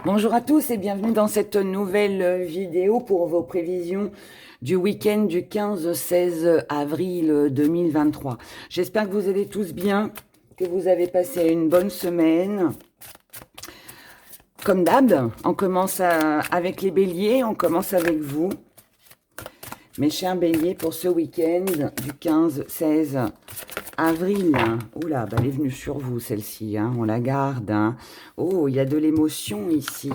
Bonjour à tous et bienvenue dans cette nouvelle vidéo pour vos prévisions du week-end du 15-16 avril 2023. J'espère que vous allez tous bien, que vous avez passé une bonne semaine. Comme d'hab, on commence avec les béliers, on commence avec vous. Mes chers béliers, pour ce week-end du 15-16 avril. Oula, bah, elle est venue sur vous, celle-ci. Hein, on la garde. Hein. Oh, il y a de l'émotion ici.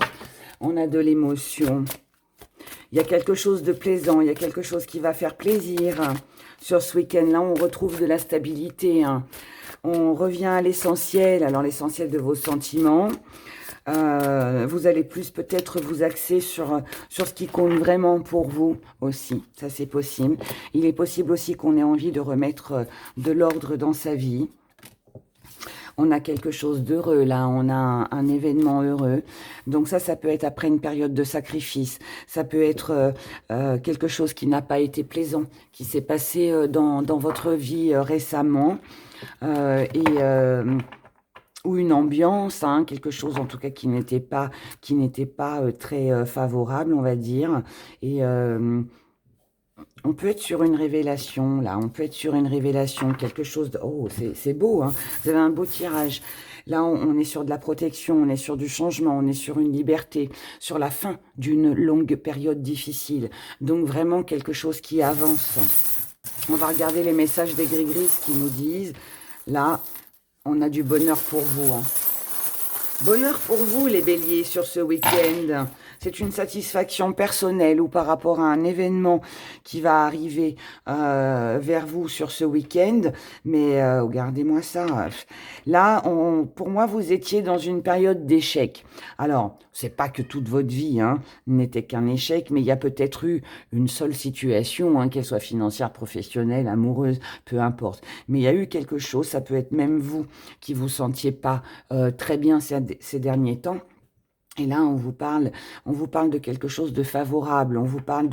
On a de l'émotion. Il y a quelque chose de plaisant. Il y a quelque chose qui va faire plaisir. Sur ce week-end-là, on retrouve de la stabilité. Hein. On revient à l'essentiel. Alors, l'essentiel de vos sentiments. Vous allez plus peut-être vous axer sur ce qui compte vraiment pour vous aussi. Ça, c'est possible. Il est possible aussi qu'on ait envie de remettre de l'ordre dans sa vie. On a quelque chose d'heureux, là. On a un événement heureux. Donc ça peut être après une période de sacrifice. Ça peut être quelque chose qui n'a pas été plaisant, qui s'est passé dans votre vie récemment. Ou une ambiance, hein, quelque chose en tout cas qui n'était pas très favorable, on va dire. Et on peut être sur une révélation, là. On peut être sur une révélation, quelque chose de... Oh, c'est beau, hein. Vous avez un beau tirage. Là, on est sur de la protection, on est sur du changement, on est sur une liberté, sur la fin d'une longue période difficile. Donc, vraiment quelque chose qui avance. On va regarder les messages des gris-gris, ce qu'ils nous disent. Là, on a du bonheur pour vous. Hein. Bonheur pour vous, les béliers, sur ce week-end. C'est une satisfaction personnelle ou par rapport à un événement qui va arriver vers vous sur ce week-end. Mais regardez-moi ça. Là, pour moi, vous étiez dans une période d'échec. Alors, c'est pas que toute votre vie n'était qu'un échec, mais il y a peut-être eu une seule situation, qu'elle soit financière, professionnelle, amoureuse, peu importe. Mais il y a eu quelque chose, ça peut être même vous qui vous sentiez pas très bien ces derniers temps. Et là, on vous parle de quelque chose de favorable, on vous parle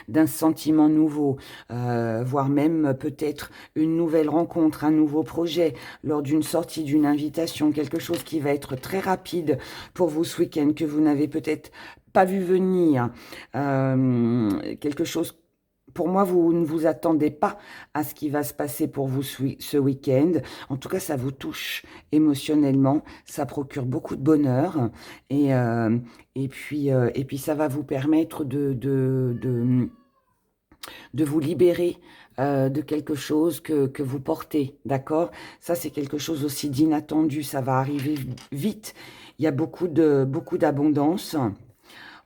d'un sentiment nouveau, voire même peut-être une nouvelle rencontre, un nouveau projet, lors d'une sortie, d'une invitation, quelque chose qui va être très rapide pour vous ce week-end, que vous n'avez peut-être pas vu venir, quelque chose. Pour moi, vous ne vous attendez pas à ce qui va se passer pour vous ce week-end. En tout cas, ça vous touche émotionnellement. Ça procure beaucoup de bonheur. Et puis, ça va vous permettre de vous libérer de quelque chose que vous portez. D'accord? Ça, c'est quelque chose aussi d'inattendu. Ça va arriver vite. Il y a beaucoup d'abondance.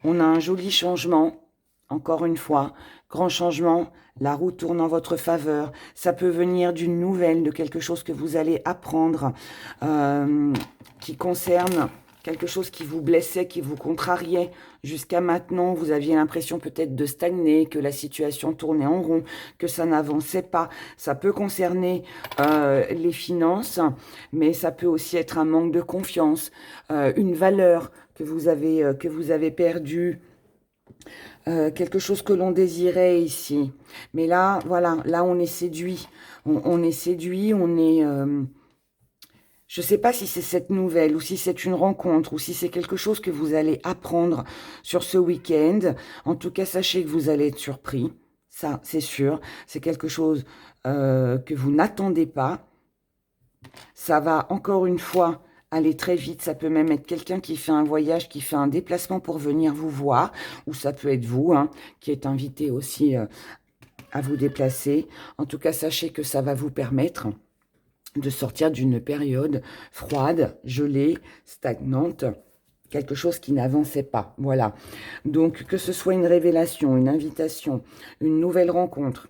On a un joli changement. Encore une fois, grand changement, la roue tourne en votre faveur. Ça peut venir d'une nouvelle, de quelque chose que vous allez apprendre, qui concerne quelque chose qui vous blessait, qui vous contrariait. Jusqu'à maintenant, vous aviez l'impression peut-être de stagner, que la situation tournait en rond, que ça n'avançait pas. Ça peut concerner les finances, mais ça peut aussi être un manque de confiance, une valeur que vous avez perdue. Quelque chose que l'on désirait ici. Mais là, voilà, là on est séduit. On est séduit, on est... je ne sais pas si c'est cette nouvelle, ou si c'est une rencontre, ou si c'est quelque chose que vous allez apprendre sur ce week-end. En tout cas, sachez que vous allez être surpris. Ça, c'est sûr. C'est quelque chose que vous n'attendez pas. Ça va, encore une fois, aller très vite. Ça peut même être quelqu'un qui fait un voyage, qui fait un déplacement pour venir vous voir, ou ça peut être vous qui êtes invité aussi à vous déplacer. En tout cas, sachez que ça va vous permettre de sortir d'une période froide, gelée, stagnante, quelque chose qui n'avançait pas. Voilà. Donc, que ce soit une révélation, une invitation, une nouvelle rencontre,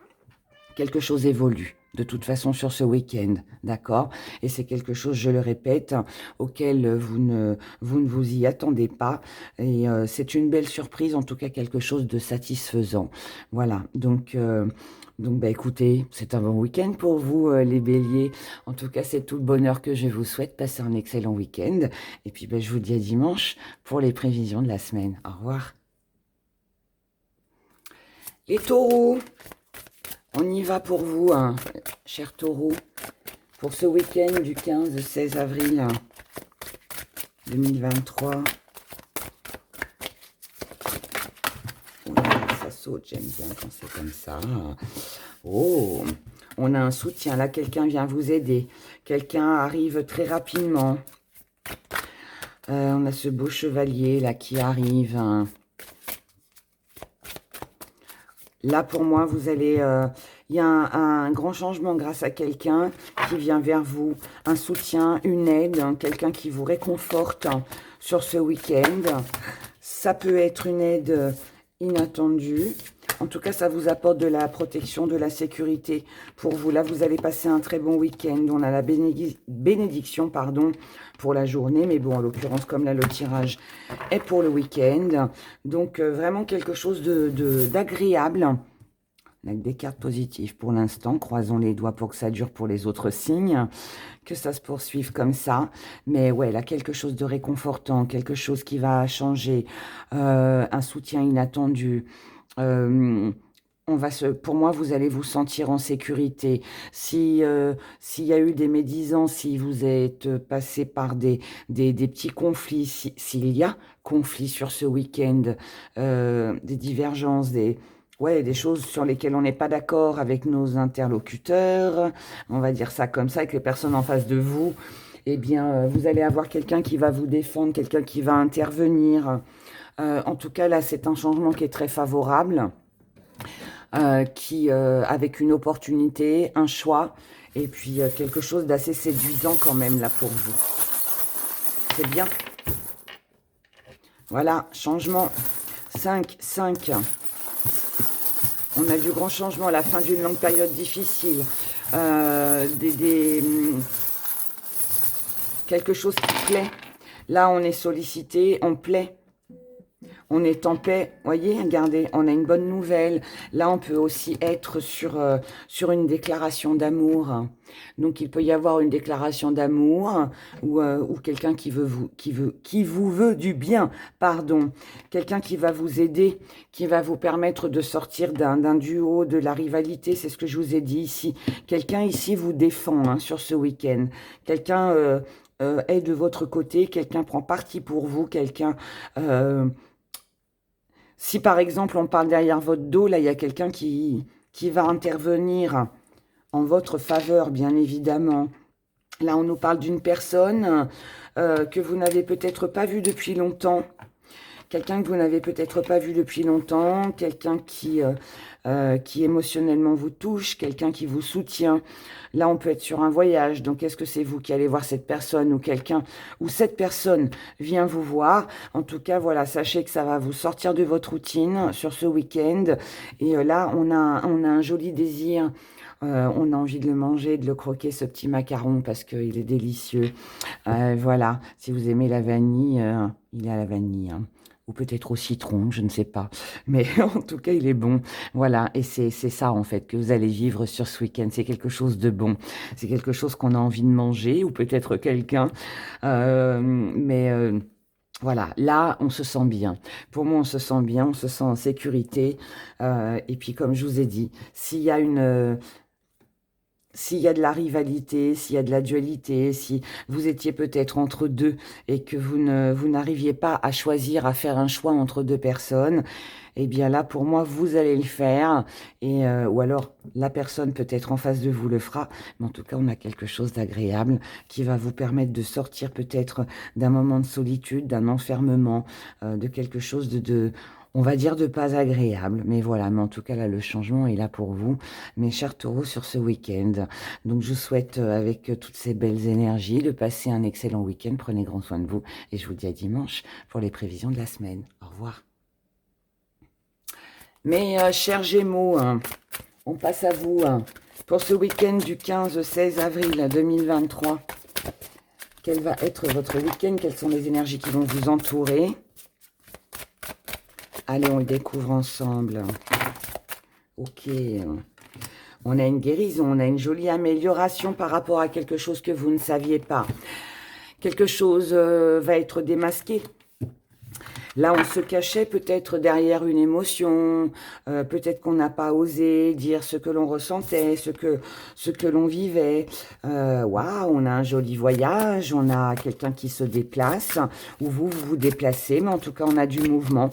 quelque chose évolue. De toute façon, sur ce week-end, d'accord? Et c'est quelque chose, je le répète, auquel vous ne vous y attendez pas. Et c'est une belle surprise, en tout cas quelque chose de satisfaisant. Voilà, donc bah, écoutez, c'est un bon week-end pour vous, les béliers. En tout cas, c'est tout le bonheur que je vous souhaite. Passez un excellent week-end. Et puis, bah, je vous dis à dimanche pour les prévisions de la semaine. Au revoir. Les taureaux. On y va pour vous, chers taureaux, pour ce week-end du 15-16 avril 2023. saute. J'aime bien quand c'est comme ça. Oh, on a un soutien. Là, quelqu'un vient vous aider. Quelqu'un arrive très rapidement. On a ce beau chevalier là qui arrive. Là, pour moi, vous allez... il y a un grand changement grâce à quelqu'un qui vient vers vous. Un soutien, une aide, quelqu'un qui vous réconforte sur ce week-end. Ça peut être une aide inattendue. En tout cas, ça vous apporte de la protection, de la sécurité pour vous. Là, vous allez passer un très bon week-end. On a la bénédiction, pardon, pour la journée. Mais bon, en l'occurrence, comme là, le tirage est pour le week-end. Donc, vraiment quelque chose d'agréable. On a des cartes positives pour l'instant. Croisons les doigts pour que ça dure pour les autres signes. Que ça se poursuive comme ça. Mais ouais, là, quelque chose de réconfortant. Quelque chose qui va changer. Un soutien inattendu. Pour moi, vous allez vous sentir en sécurité. S'il y a eu des médisances, si vous êtes passé par des petits conflits, s'il y a conflits sur ce week-end, des divergences, des choses sur lesquelles on n'est pas d'accord avec nos interlocuteurs, on va dire ça comme ça, avec les personnes en face de vous, eh bien, vous allez avoir quelqu'un qui va vous défendre, quelqu'un qui va intervenir. En tout cas, là, c'est un changement qui est très favorable, avec une opportunité, un choix, et puis quelque chose d'assez séduisant quand même, là, pour vous. C'est bien. Voilà, changement. 5, 5. On a du grand changement à la fin d'une longue période difficile. Quelque chose qui plaît. Là, on est sollicité, on plaît. On est en paix, voyez, regardez, on a une bonne nouvelle. Là, on peut aussi être sur une déclaration d'amour. Donc, il peut y avoir une déclaration d'amour ou quelqu'un qui vous veut du bien, pardon. Quelqu'un qui va vous aider, qui va vous permettre de sortir d'un duo, de la rivalité, c'est ce que je vous ai dit ici. Quelqu'un ici vous défend sur ce week-end. Quelqu'un est de votre côté, quelqu'un prend parti pour vous, quelqu'un... Si par exemple on parle derrière votre dos, là il y a quelqu'un qui va intervenir en votre faveur, bien évidemment. Là on nous parle d'une personne que vous n'avez peut-être pas vue depuis longtemps. Quelqu'un que vous n'avez peut-être pas vu depuis longtemps, quelqu'un qui émotionnellement vous touche, quelqu'un qui vous soutient. Là, on peut être sur un voyage. Donc, est-ce que c'est vous qui allez voir cette personne ou quelqu'un, ou cette personne vient vous voir? En tout cas, voilà, sachez que ça va vous sortir de votre routine sur ce week-end. Et là, on a un joli désir. On a envie de le manger, de le croquer, ce petit macaron, parce qu'il est délicieux. Voilà, si vous aimez la vanille, il est à la vanille, hein. Ou peut-être au citron, je ne sais pas. Mais en tout cas, il est bon. Voilà, et c'est ça, en fait, que vous allez vivre sur ce week-end. C'est quelque chose de bon. C'est quelque chose qu'on a envie de manger, ou peut-être quelqu'un. Voilà, là, on se sent bien. Pour moi, on se sent bien, on se sent en sécurité. Et puis, comme je vous ai dit, s'il y a de la rivalité, s'il y a de la dualité, si vous étiez peut-être entre deux et que vous n'arriviez pas à choisir, à faire un choix entre deux personnes, eh bien là, pour moi, vous allez le faire. Ou alors, la personne peut-être en face de vous le fera. Mais en tout cas, on a quelque chose d'agréable qui va vous permettre de sortir peut-être d'un moment de solitude, d'un enfermement, de quelque chose on va dire de pas agréable, mais voilà, mais en tout cas là le changement est là pour vous, mes chers taureaux, sur ce week-end. Donc je vous souhaite avec toutes ces belles énergies de passer un excellent week-end, prenez grand soin de vous, et je vous dis à dimanche pour les prévisions de la semaine. Au revoir. Mes chers Gémeaux, on passe à vous pour ce week-end du 15-16 avril 2023. Quel va être votre week-end? Quelles sont les énergies qui vont vous entourer? Allez, on le découvre ensemble. Ok. On a une guérison, on a une jolie amélioration par rapport à quelque chose que vous ne saviez pas. Quelque chose va être démasqué. Là, on se cachait peut-être derrière une émotion, peut-être qu'on n'a pas osé dire ce que l'on ressentait, ce que l'on vivait. Waouh, on a un joli voyage, on a quelqu'un qui se déplace, ou vous vous déplacez, mais en tout cas, on a du mouvement.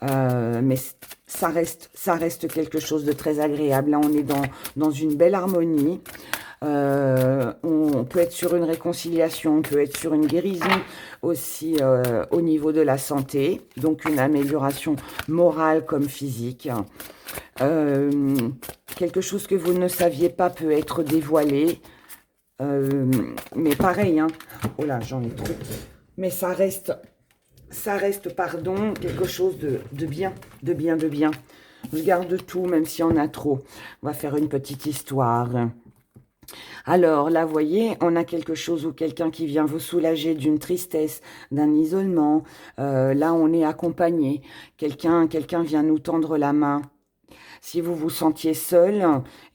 Mais ça reste quelque chose de très agréable. Là, on est dans une belle harmonie. On peut être sur une réconciliation, on peut être sur une guérison aussi au niveau de la santé, donc une amélioration morale comme physique. Euh, Quelque chose que vous ne saviez pas peut être dévoilé, mais pareil, hein. Oh là, j'en ai trop. Mais ça reste, pardon, quelque chose de bien, de bien, de bien. Je garde tout, même s'il y en a trop. On va faire une petite histoire. Alors là, vous voyez, on a quelque chose ou quelqu'un qui vient vous soulager d'une tristesse, d'un isolement. Là, on est accompagné. Quelqu'un vient nous tendre la main. Si vous vous sentiez seul,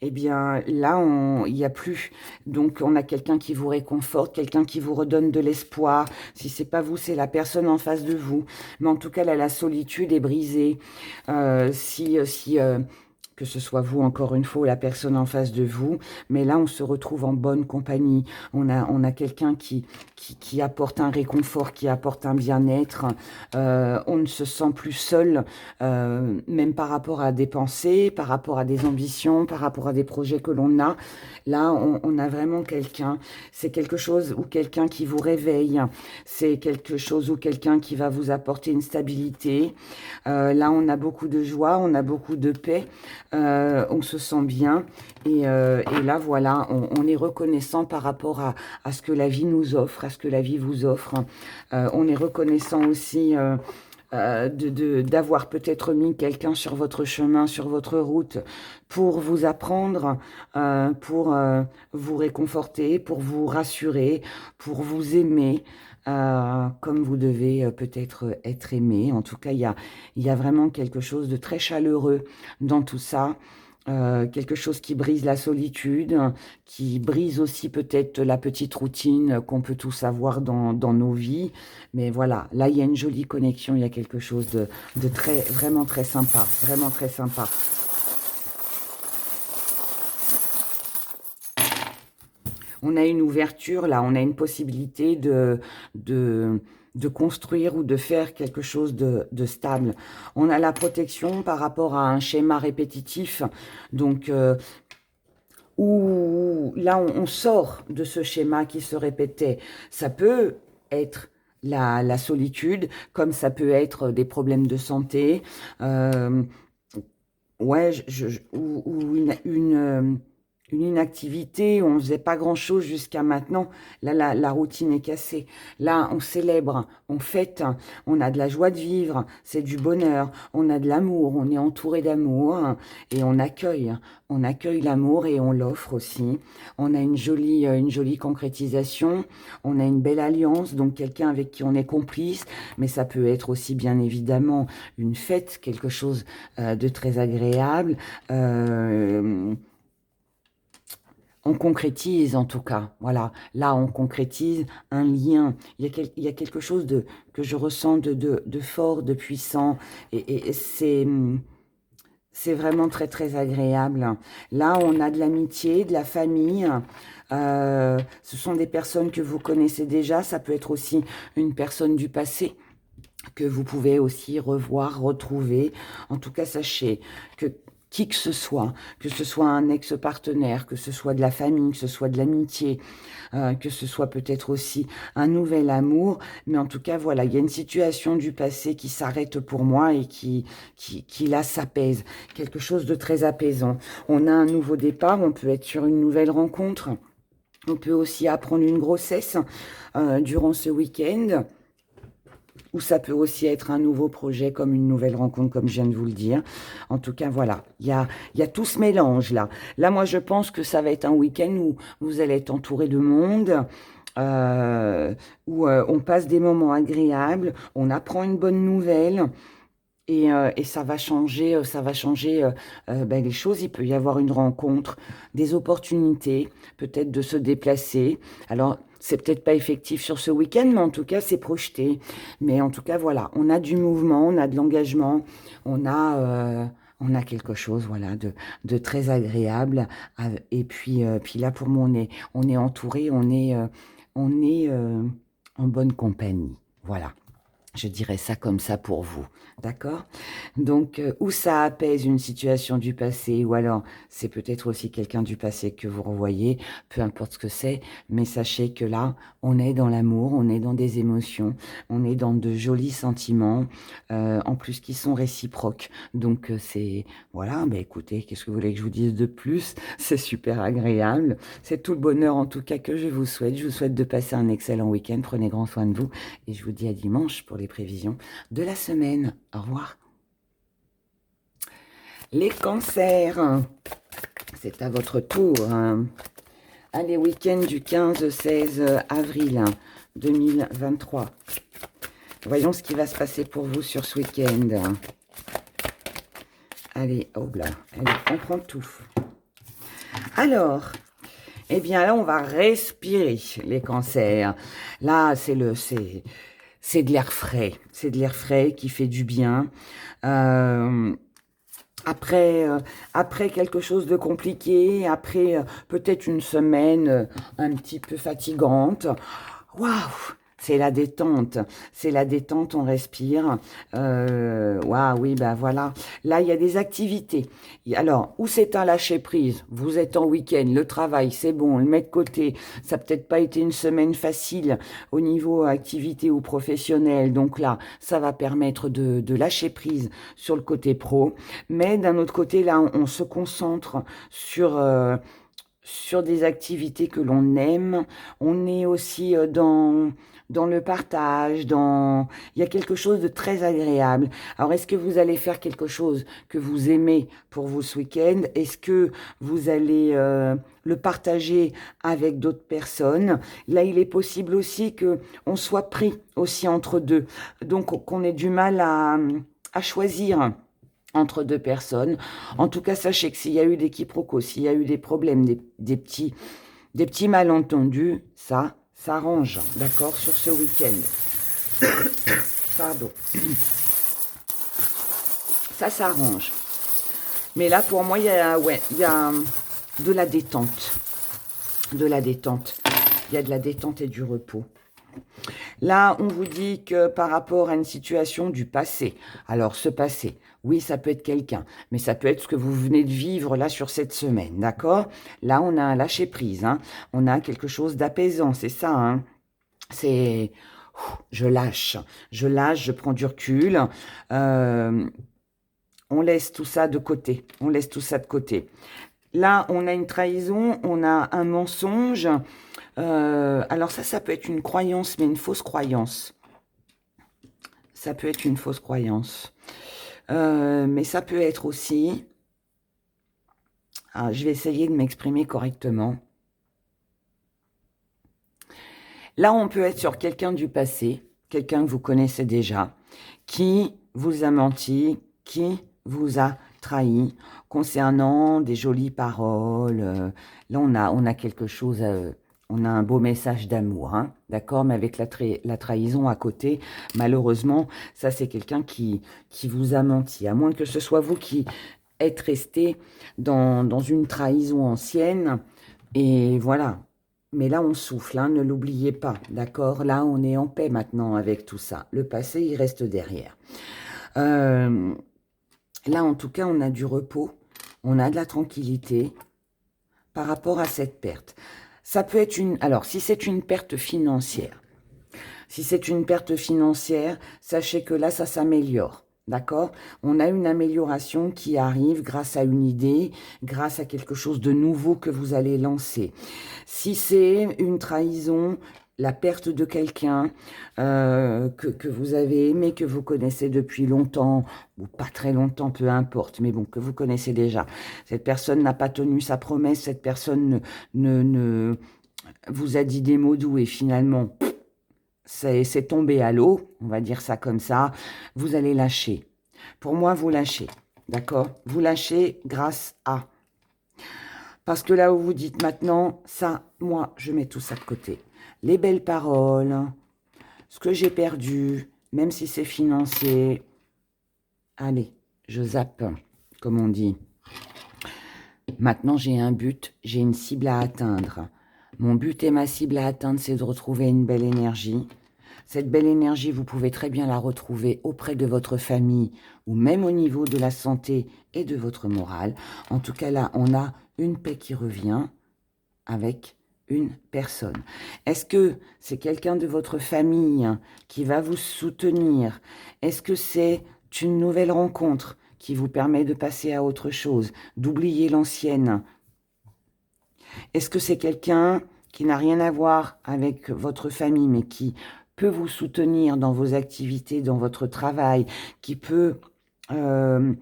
eh bien là, il n'y a plus. Donc, on a quelqu'un qui vous réconforte, quelqu'un qui vous redonne de l'espoir. Si c'est pas vous, c'est la personne en face de vous. Mais en tout cas, là, la solitude est brisée. Si que ce soit vous, encore une fois, ou la personne en face de vous. Mais là, on se retrouve en bonne compagnie. On a quelqu'un qui apporte un réconfort, qui apporte un bien-être. On ne se sent plus seul, même par rapport à des pensées, par rapport à des ambitions, par rapport à des projets que l'on a. Là, on a vraiment quelqu'un. C'est quelque chose ou quelqu'un qui vous réveille. C'est quelque chose ou quelqu'un qui va vous apporter une stabilité. Là, on a beaucoup de joie, on a beaucoup de paix. On se sent bien et là voilà, on est reconnaissant par rapport à ce que la vie nous offre, à ce que la vie vous offre. On est reconnaissant aussi d'avoir peut-être mis quelqu'un sur votre chemin, sur votre route, pour vous apprendre, pour vous réconforter, pour vous rassurer, pour vous aimer. Comme vous devez peut-être être aimé. En tout cas, il y a vraiment quelque chose de très chaleureux dans tout ça. Quelque chose qui brise la solitude, qui brise aussi peut-être la petite routine qu'on peut tous avoir dans nos vies. Mais voilà, là, il y a une jolie connexion, il y a quelque chose de très, vraiment très sympa, vraiment très sympa. On a une ouverture, là, on a une possibilité de construire ou de faire quelque chose de stable. On a la protection par rapport à un schéma répétitif, donc où là, on sort de ce schéma qui se répétait. Ça peut être la solitude, comme ça peut être des problèmes de santé, ouais, ou une inactivité, on ne faisait pas grand-chose jusqu'à maintenant. Là, la routine est cassée. Là, on célèbre, on fête, on a de la joie de vivre, c'est du bonheur, on a de l'amour, on est entouré d'amour et on accueille. On accueille l'amour et on l'offre aussi. On a une jolie concrétisation, on a une belle alliance, donc quelqu'un avec qui on est complice, mais ça peut être aussi bien évidemment une fête, quelque chose de très agréable. On concrétise en tout cas, voilà. Là, on concrétise un lien. Il y a quelque chose que je ressens de fort, de puissant, et c'est vraiment très très agréable. Là, on a de l'amitié, de la famille. Ce sont des personnes que vous connaissez déjà. Ça peut être aussi une personne du passé que vous pouvez aussi revoir, retrouver. En tout cas, sachez que qui que ce soit un ex-partenaire, que ce soit de la famille, que ce soit de l'amitié, que ce soit peut-être aussi un nouvel amour, mais en tout cas, voilà, il y a une situation du passé qui s'arrête pour moi et qui là s'apaise, quelque chose de très apaisant. On a un nouveau départ, on peut être sur une nouvelle rencontre, on peut aussi apprendre une grossesse durant ce week-end, ou ça peut aussi être un nouveau projet, comme une nouvelle rencontre, comme je viens de vous le dire. En tout cas, voilà, il y a tout ce mélange là. Là, moi, je pense que ça va être un week-end où vous allez être entouré de monde, où on passe des moments agréables, on apprend une bonne nouvelle. Et ça va changer ben, les choses. Il peut y avoir une rencontre, des opportunités, peut-être de se déplacer. Alors, c'est peut-être pas effectif sur ce week-end, mais en tout cas, c'est projeté. Mais en tout cas, voilà, on a du mouvement, on a de l'engagement, on a quelque chose, voilà, de très agréable. Et puis là, pour moi, on est entouré, on est en bonne compagnie. Voilà. Je dirais ça comme ça pour vous, d'accord? Donc, ou ça apaise une situation du passé, ou alors c'est peut-être aussi quelqu'un du passé que vous revoyez, peu importe ce que c'est, mais sachez que là, on est dans l'amour, on est dans des émotions, on est dans de jolis sentiments, en plus qui sont réciproques. Donc, voilà, bah écoutez, qu'est-ce que vous voulez que je vous dise de plus? C'est super agréable, c'est tout le bonheur en tout cas que je vous souhaite. Je vous souhaite de passer un excellent week-end, prenez grand soin de vous. Et je vous dis à dimanche pour les prévisions de la semaine. Au revoir. Les cancers, c'est à votre tour. Allez, week-end du 15-16 avril 2023. Voyons ce qui va se passer pour vous sur ce week-end. Allez, hop là, allez, on prend tout. Alors, eh bien là, on va respirer les cancers. Là, c'est de l'air frais. C'est de l'air frais qui fait du bien. Après quelque chose de compliqué, après peut-être une semaine un petit peu fatigante. Waouh! C'est la détente, on respire. Waouh, oui, ben voilà. Là, il y a des activités. Alors, où c'est un lâcher-prise? Vous êtes en week-end, le travail, c'est bon, on le met de côté. Ça n'a peut-être pas été une semaine facile au niveau activité ou professionnel. Donc là, ça va permettre de lâcher prise sur le côté pro. Mais d'un autre côté, là, on se concentre sur des activités que l'on aime. On est aussi dans le partage, il y a quelque chose de très agréable. Alors, est-ce que vous allez faire quelque chose que vous aimez pour vous ce week-end? Est-ce que vous allez le partager avec d'autres personnes? Là, il est possible aussi que on soit pris aussi entre deux, donc qu'on ait du mal à choisir entre deux personnes. En tout cas, sachez que s'il y a eu des quiproquos, s'il y a eu des problèmes, des petits malentendus, ça s'arrange, d'accord, sur ce week-end. Pardon. Ça s'arrange. Mais là, pour moi, il y a de la détente. De la détente. Il y a de la détente et du repos. Là, on vous dit que par rapport à une situation du passé, alors ce passé, oui, ça peut être quelqu'un, mais ça peut être ce que vous venez de vivre là sur cette semaine, d'accord? Là, on a un lâcher-prise, hein. On a quelque chose d'apaisant, c'est ça, hein. C'est... Je lâche, je prends du recul, on laisse tout ça de côté, on laisse tout ça de côté. Là, on a une trahison, on a un mensonge. Alors ça peut être une croyance, mais une fausse croyance. Ça peut être une fausse croyance. Mais ça peut être aussi... je vais essayer de m'exprimer correctement. Là, on peut être sur quelqu'un du passé, quelqu'un que vous connaissez déjà, qui vous a menti, qui vous a trahi concernant des jolies paroles. Là, on a quelque chose, on a un beau message d'amour, hein, d'accord? Mais avec la trahison à côté, malheureusement, ça, c'est quelqu'un qui vous a menti. À moins que ce soit vous qui êtes resté dans une trahison ancienne. Et voilà. Mais là, on souffle, hein, ne l'oubliez pas, d'accord? Là, on est en paix maintenant avec tout ça. Le passé, il reste derrière. Là, en tout cas, on a du repos, on a de la tranquillité par rapport à cette perte. Ça peut être alors, si c'est une perte financière, sachez que là, ça s'améliore. D'accord? On a une amélioration qui arrive grâce à une idée, grâce à quelque chose de nouveau que vous allez lancer. Si c'est une trahison, la perte de quelqu'un que vous avez aimé, que vous connaissez depuis longtemps, ou pas très longtemps, peu importe, mais bon, que vous connaissez déjà. Cette personne n'a pas tenu sa promesse, cette personne ne vous a dit des mots doux et finalement... c'est tombé à l'eau, on va dire ça comme ça, vous allez lâcher. Pour moi, vous lâchez, d'accord? Vous lâchez grâce à. Parce que là où vous dites maintenant, ça, moi, je mets tout ça de côté. les belles paroles, ce que j'ai perdu, même si c'est financier. Allez, je zappe, comme on dit. Maintenant, j'ai un but, j'ai une cible à atteindre. Mon but et ma cible à atteindre, c'est de retrouver une belle énergie. Cette belle énergie, vous pouvez très bien la retrouver auprès de votre famille ou même au niveau de la santé et de votre morale. En tout cas, là, on a une paix qui revient avec une personne. Est-ce que c'est quelqu'un de votre famille qui va vous soutenir? Est-ce que c'est une nouvelle rencontre qui vous permet de passer à autre chose, d'oublier l'ancienne? Est-ce que c'est quelqu'un qui n'a rien à voir avec votre famille, mais qui peut vous soutenir dans vos activités, dans votre travail, qui peut vous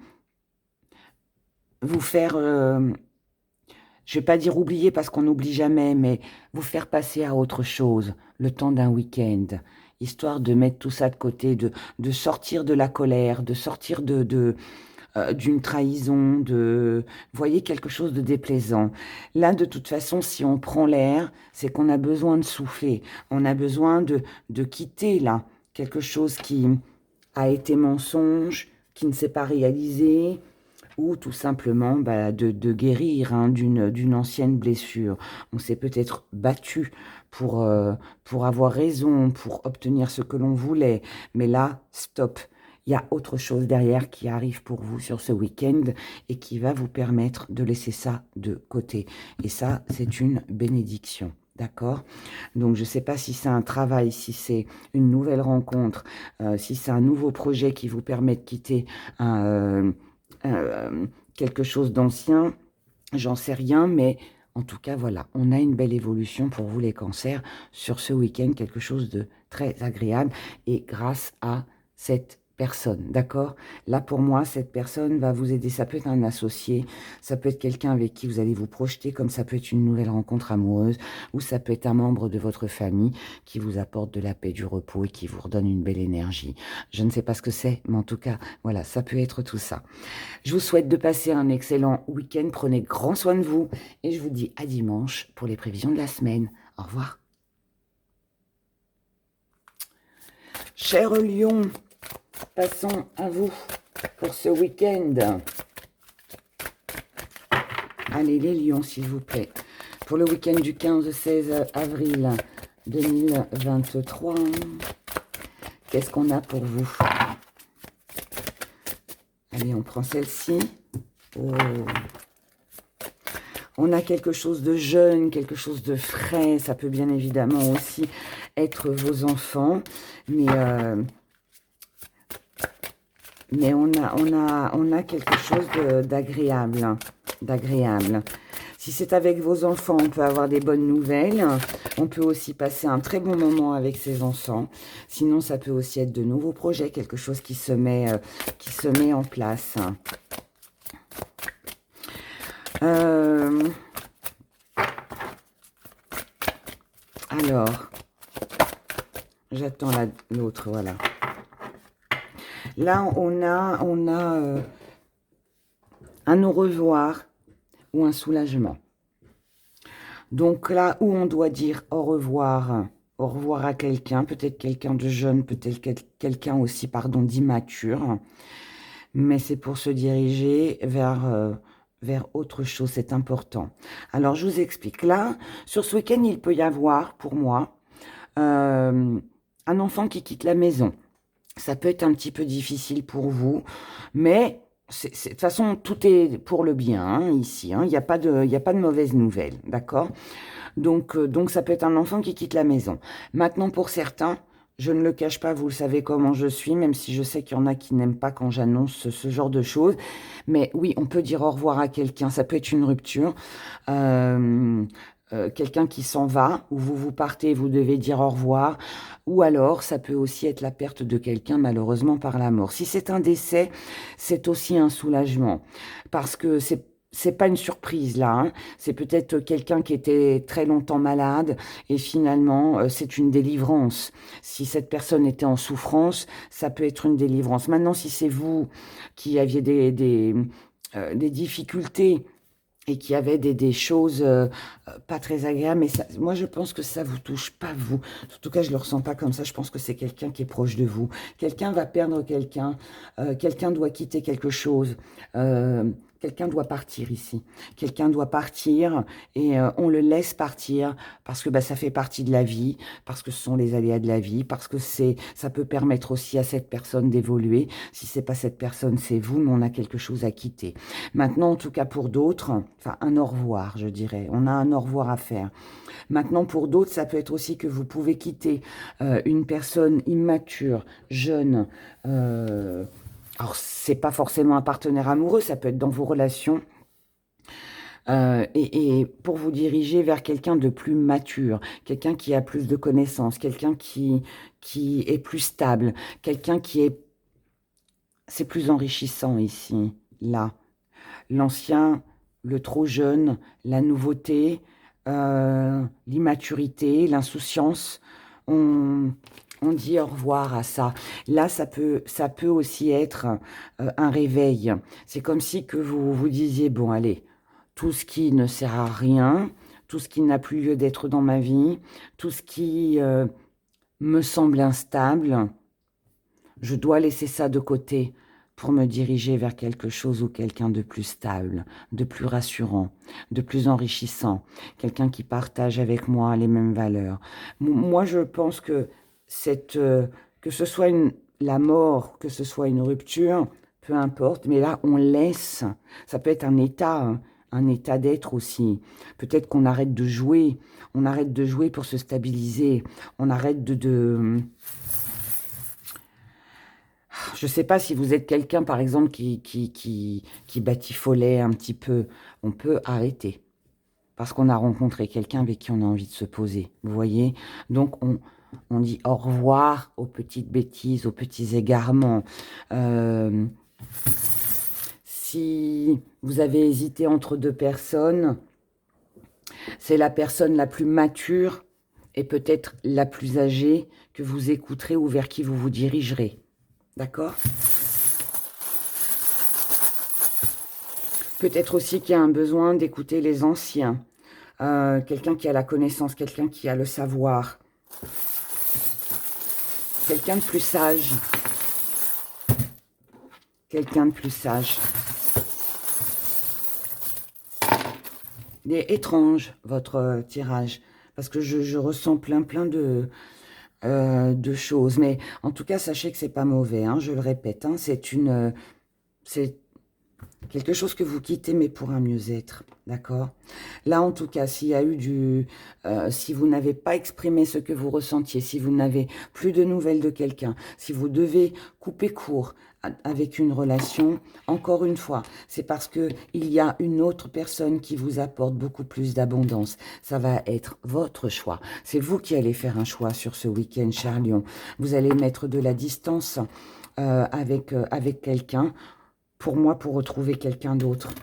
faire, je ne vais pas dire oublier parce qu'on n'oublie jamais, mais vous faire passer à autre chose le temps d'un week-end, histoire de mettre tout ça de côté, de sortir de la colère, de sortir d'une trahison, voyez, quelque chose de déplaisant. Là, de toute façon, si on prend l'air, c'est qu'on a besoin de souffler. On a besoin de quitter, là, quelque chose qui a été mensonge, qui ne s'est pas réalisé, ou tout simplement de guérir d'une ancienne blessure. On s'est peut-être battu pour avoir raison, pour obtenir ce que l'on voulait. Mais là, stop. Il y a autre chose derrière qui arrive pour vous sur ce week-end et qui va vous permettre de laisser ça de côté. Et ça, c'est une bénédiction. D'accord? Donc, je ne sais pas si c'est un travail, si c'est une nouvelle rencontre, si c'est un nouveau projet qui vous permet de quitter quelque chose d'ancien, j'en sais rien, mais en tout cas, voilà, on a une belle évolution pour vous les cancers sur ce week-end, quelque chose de très agréable et grâce à cette personne, d'accord? Là, pour moi, cette personne va vous aider. Ça peut être un associé, ça peut être quelqu'un avec qui vous allez vous projeter, comme ça peut être une nouvelle rencontre amoureuse, ou ça peut être un membre de votre famille qui vous apporte de la paix, du repos et qui vous redonne une belle énergie. Je ne sais pas ce que c'est, mais en tout cas, voilà, ça peut être tout ça. Je vous souhaite de passer un excellent week-end. Prenez grand soin de vous et je vous dis à dimanche pour les prévisions de la semaine. Au revoir. Chers lions, passons à vous pour ce week-end. Allez, les lions, s'il vous plaît. Pour le week-end du 15-16 avril 2023, qu'est-ce qu'on a pour vous? Allez, on prend celle-ci. Oh. On a quelque chose de jeune, quelque chose de frais. Ça peut bien évidemment aussi être vos enfants. Mais on a quelque chose d'agréable. Si c'est avec vos enfants, on peut avoir des bonnes nouvelles. On peut aussi passer un très bon moment avec ses enfants. Sinon, ça peut aussi être de nouveaux projets, quelque chose qui se met en place. Alors, j'attends l'autre, voilà. Là, on a un au revoir ou un soulagement. Donc là où on doit dire au revoir à quelqu'un, peut-être quelqu'un de jeune, peut-être quelqu'un aussi, pardon, d'immature, mais c'est pour se diriger vers autre chose, c'est important. Alors, je vous explique. Là, sur ce week-end, il peut y avoir, pour moi, un enfant qui quitte la maison. Ça peut être un petit peu difficile pour vous, mais de toute façon, tout est pour le bien hein, ici. Hein. Il n'y a pas de mauvaises nouvelles, d'accord? Donc, ça peut être un enfant qui quitte la maison. Maintenant, pour certains, je ne le cache pas, vous le savez comment je suis, même si je sais qu'il y en a qui n'aiment pas quand j'annonce ce genre de choses. Mais oui, on peut dire au revoir à quelqu'un. Ça peut être une rupture. Quelqu'un qui s'en va, ou vous partez et vous devez dire au revoir, ou alors ça peut aussi être la perte de quelqu'un malheureusement par la mort. Si c'est un décès, c'est aussi un soulagement, parce que c'est pas une surprise là, hein. C'est peut-être quelqu'un qui était très longtemps malade et finalement c'est une délivrance. Si cette personne était en souffrance, ça peut être une délivrance. Maintenant, si c'est vous qui aviez des difficultés, et qui avait des choses pas très agréables. Mais ça, moi, je pense que ça vous touche pas, vous. En tout cas, je le ressens pas comme ça. Je pense que c'est quelqu'un qui est proche de vous. Quelqu'un va perdre quelqu'un. Quelqu'un doit quitter quelque chose. Euh, Quelqu'un doit partir ici. Quelqu'un doit partir et on le laisse partir parce que bah, ça fait partie de la vie, parce que ce sont les aléas de la vie, parce que ça peut permettre aussi à cette personne d'évoluer. Si c'est pas cette personne, c'est vous, mais on a quelque chose à quitter. Maintenant, en tout cas pour d'autres, enfin un au revoir, je dirais. On a un au revoir à faire. Maintenant, pour d'autres, ça peut être aussi que vous pouvez quitter une personne immature, jeune. Alors, c'est pas forcément un partenaire amoureux, ça peut être dans vos relations. Et pour vous diriger vers quelqu'un de plus mature, quelqu'un qui a plus de connaissances, quelqu'un qui est plus stable, quelqu'un qui est... C'est plus enrichissant ici, là. L'ancien, le trop jeune, la nouveauté, l'immaturité, l'insouciance. On, on dit au revoir à ça. Là, ça peut aussi être un réveil. C'est comme si que vous vous disiez, bon, allez, tout ce qui ne sert à rien, tout ce qui n'a plus lieu d'être dans ma vie, tout ce qui me semble instable, je dois laisser ça de côté pour me diriger vers quelque chose ou quelqu'un de plus stable, de plus rassurant, de plus enrichissant, quelqu'un qui partage avec moi les mêmes valeurs. Moi, je pense que que ce soit la mort, que ce soit une rupture, peu importe, mais là, on laisse. Ça peut être un état, hein, un état d'être aussi. Peut-être qu'on arrête de jouer, on arrête de jouer pour se stabiliser, on arrête je ne sais pas si vous êtes quelqu'un, par exemple, qui batifolait un petit peu. On peut arrêter parce qu'on a rencontré quelqu'un avec qui on a envie de se poser. Vous voyez? Donc, on dit au revoir aux petites bêtises, aux petits égarements. Euh, si vous avez hésité entre deux personnes, c'est la personne la plus mature et peut-être la plus âgée que vous écouterez ou vers qui vous vous dirigerez. D'accord? Peut-être aussi qu'il y a un besoin d'écouter les anciens. Quelqu'un qui a la connaissance, quelqu'un qui a le savoir. Quelqu'un de plus sage. Quelqu'un de plus sage. Il est étrange, votre tirage. Parce que je ressens plein de choses. Mais en tout cas, sachez que c'est pas mauvais. Hein, je le répète. Hein, c'est quelque chose que vous quittez, mais pour un mieux-être, d'accord? Là, en tout cas, s'il y a eu si vous n'avez pas exprimé ce que vous ressentiez, si vous n'avez plus de nouvelles de quelqu'un, si vous devez couper court avec une relation, encore une fois, c'est parce que il y a une autre personne qui vous apporte beaucoup plus d'abondance. Ça va être votre choix. C'est vous qui allez faire un choix sur ce week-end, cher Lion. Vous allez mettre de la distance avec quelqu'un pour moi, pour retrouver quelqu'un d'autre.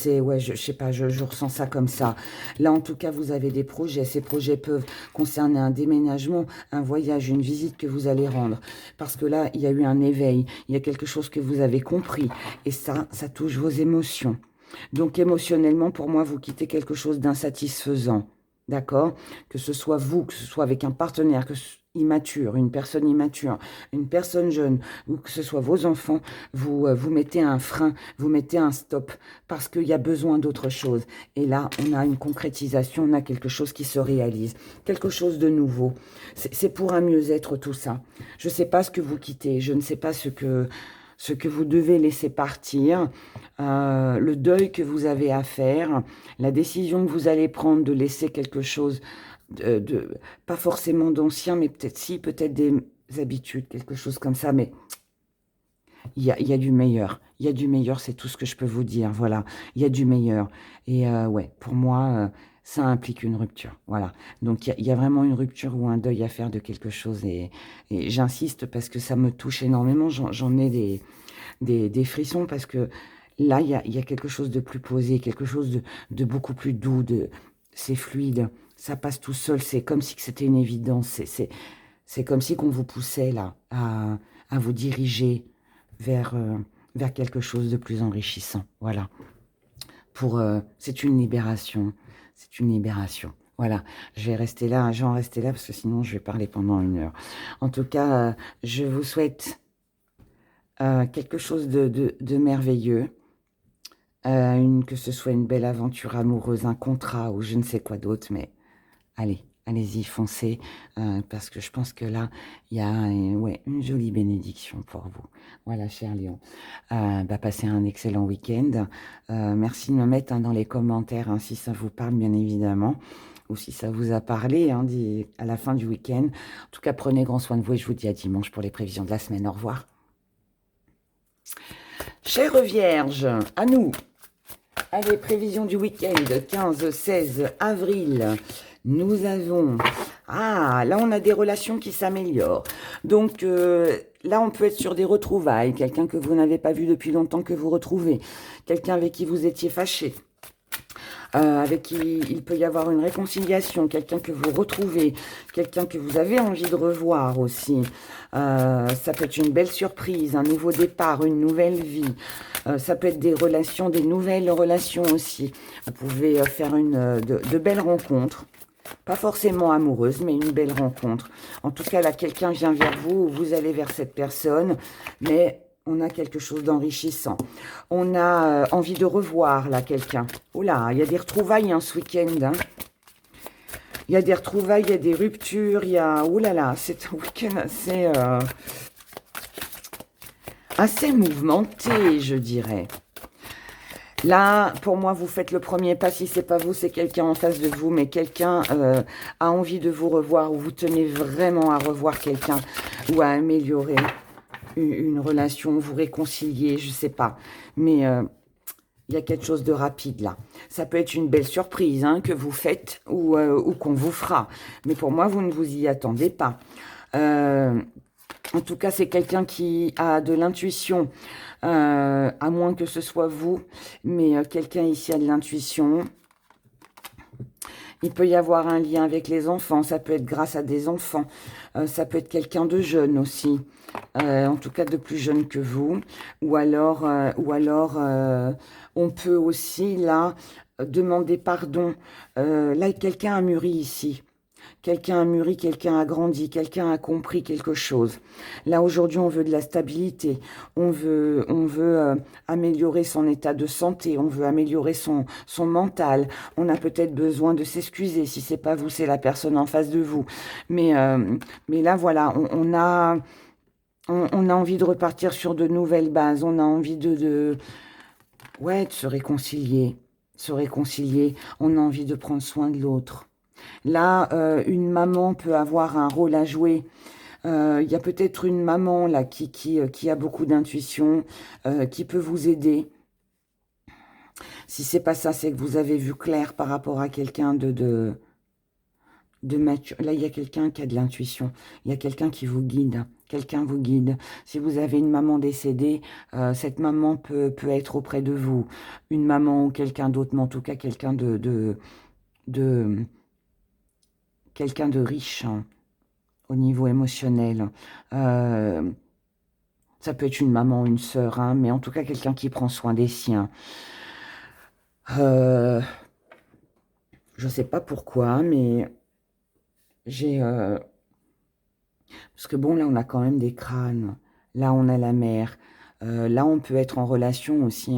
Ouais, je sais pas, je ressens ça comme ça. Là, en tout cas, vous avez des projets. Ces projets peuvent concerner un déménagement, un voyage, une visite que vous allez rendre. Parce que là, il y a eu un éveil. Il y a quelque chose que vous avez compris. Et ça touche vos émotions. Donc, émotionnellement, pour moi, vous quittez quelque chose d'insatisfaisant. D'accord? Que ce soit vous, que ce soit avec un partenaire immature, une personne jeune, ou que ce soit vos enfants, vous mettez un frein, vous mettez un stop, parce qu'il y a besoin d'autre chose. Et là, on a une concrétisation, on a quelque chose qui se réalise, quelque chose de nouveau. C'est pour un mieux-être tout ça. Je ne sais pas ce que vous quittez, je ne sais pas ce que vous devez laisser partir, le deuil que vous avez à faire, la décision que vous allez prendre de laisser quelque chose pas forcément d'ancien, mais peut-être des habitudes, quelque chose comme ça, mais il y a du meilleur. Il y a du meilleur, c'est tout ce que je peux vous dire, voilà. Il y a du meilleur. Et ouais, pour moi, ça implique une rupture, voilà. Donc il y a vraiment une rupture ou un deuil à faire de quelque chose, et j'insiste parce que ça me touche énormément, j'en ai des frissons parce que là, il y a quelque chose de plus posé, quelque chose de beaucoup plus doux, c'est fluide, ça passe tout seul, c'est comme si c'était une évidence, c'est comme si qu'on vous poussait là à vous diriger vers, vers quelque chose de plus enrichissant, voilà. C'est une libération. C'est une libération. Voilà, je vais rester là, je vais en rester là parce que sinon je vais parler pendant 1 heure. En tout cas, je vous souhaite quelque chose de merveilleux. Que ce soit une belle aventure amoureuse, un contrat ou je ne sais quoi d'autre, mais allez, allez-y, foncez, parce que je pense que là, il y a ouais, une jolie bénédiction pour vous. Voilà, cher Lion. Passez un excellent week-end. Merci de me mettre dans les commentaires si ça vous parle, bien évidemment, ou si ça vous a parlé à la fin du week-end. En tout cas, prenez grand soin de vous et je vous dis à dimanche pour les prévisions de la semaine. Au revoir. Chère Vierge, à nous. Allez, prévision du week-end, 15-16 avril. Nous avons... Ah, là, on a des relations qui s'améliorent. Donc, là, on peut être sur des retrouvailles. Quelqu'un que vous n'avez pas vu depuis longtemps que vous retrouvez. Quelqu'un avec qui vous étiez fâché. Avec qui il peut y avoir une réconciliation, quelqu'un que vous retrouvez, quelqu'un que vous avez envie de revoir aussi. Ça peut être une belle surprise, un nouveau départ, une nouvelle vie. Ça peut être des relations, des nouvelles relations aussi. Vous pouvez faire de belles rencontres. Pas forcément amoureuse, mais une belle rencontre. En tout cas, là, quelqu'un vient vers vous, vous allez vers cette personne, mais on a quelque chose d'enrichissant. On a envie de revoir, là, quelqu'un. Oh là, il y a des retrouvailles ce week-end. Hein. Il y a des retrouvailles, il y a des ruptures, il y a... Oh là là, c'est un week-end assez mouvementé, je dirais. Là, pour moi, vous faites le premier pas. Si c'est pas vous, c'est quelqu'un en face de vous. Mais quelqu'un a envie de vous revoir ou vous tenez vraiment à revoir quelqu'un ou à améliorer une relation, vous réconcilier, je sais pas. Mais il y a quelque chose de rapide là. Ça peut être une belle surprise que vous faites ou qu'on vous fera. Mais pour moi, vous ne vous y attendez pas. En tout cas, c'est quelqu'un qui a de l'intuition, à moins que ce soit vous, mais quelqu'un ici a de l'intuition. Il peut y avoir un lien avec les enfants, ça peut être grâce à des enfants, ça peut être quelqu'un de jeune aussi, en tout cas de plus jeune que vous, ou alors on peut aussi là demander pardon. Là, quelqu'un a mûri ici. Quelqu'un a mûri, quelqu'un a grandi, quelqu'un a compris quelque chose. Là, aujourd'hui, on veut de la stabilité. On veut améliorer son état de santé. On veut améliorer son mental. On a peut-être besoin de s'excuser. Si c'est pas vous, c'est la personne en face de vous. Mais là, voilà, on a envie de repartir sur de nouvelles bases. On a envie de se réconcilier. Se réconcilier. On a envie de prendre soin de l'autre. Là, une maman peut avoir un rôle à jouer. Il y a peut-être une maman là qui a beaucoup d'intuition, qui peut vous aider. Si c'est pas ça, c'est que vous avez vu clair par rapport à quelqu'un de mature. Là, il y a quelqu'un qui a de l'intuition. Il y a quelqu'un qui vous guide. Quelqu'un vous guide. Si vous avez une maman décédée, cette maman peut être auprès de vous. Une maman ou quelqu'un d'autre, mais en tout cas quelqu'un quelqu'un de riche au niveau émotionnel. Ça peut être une maman, une sœur, mais en tout cas quelqu'un qui prend soin des siens. Je ne sais pas pourquoi, mais j'ai... Parce que bon, là, on a quand même des crânes. Là, on a la mer. Là, on peut être en relation aussi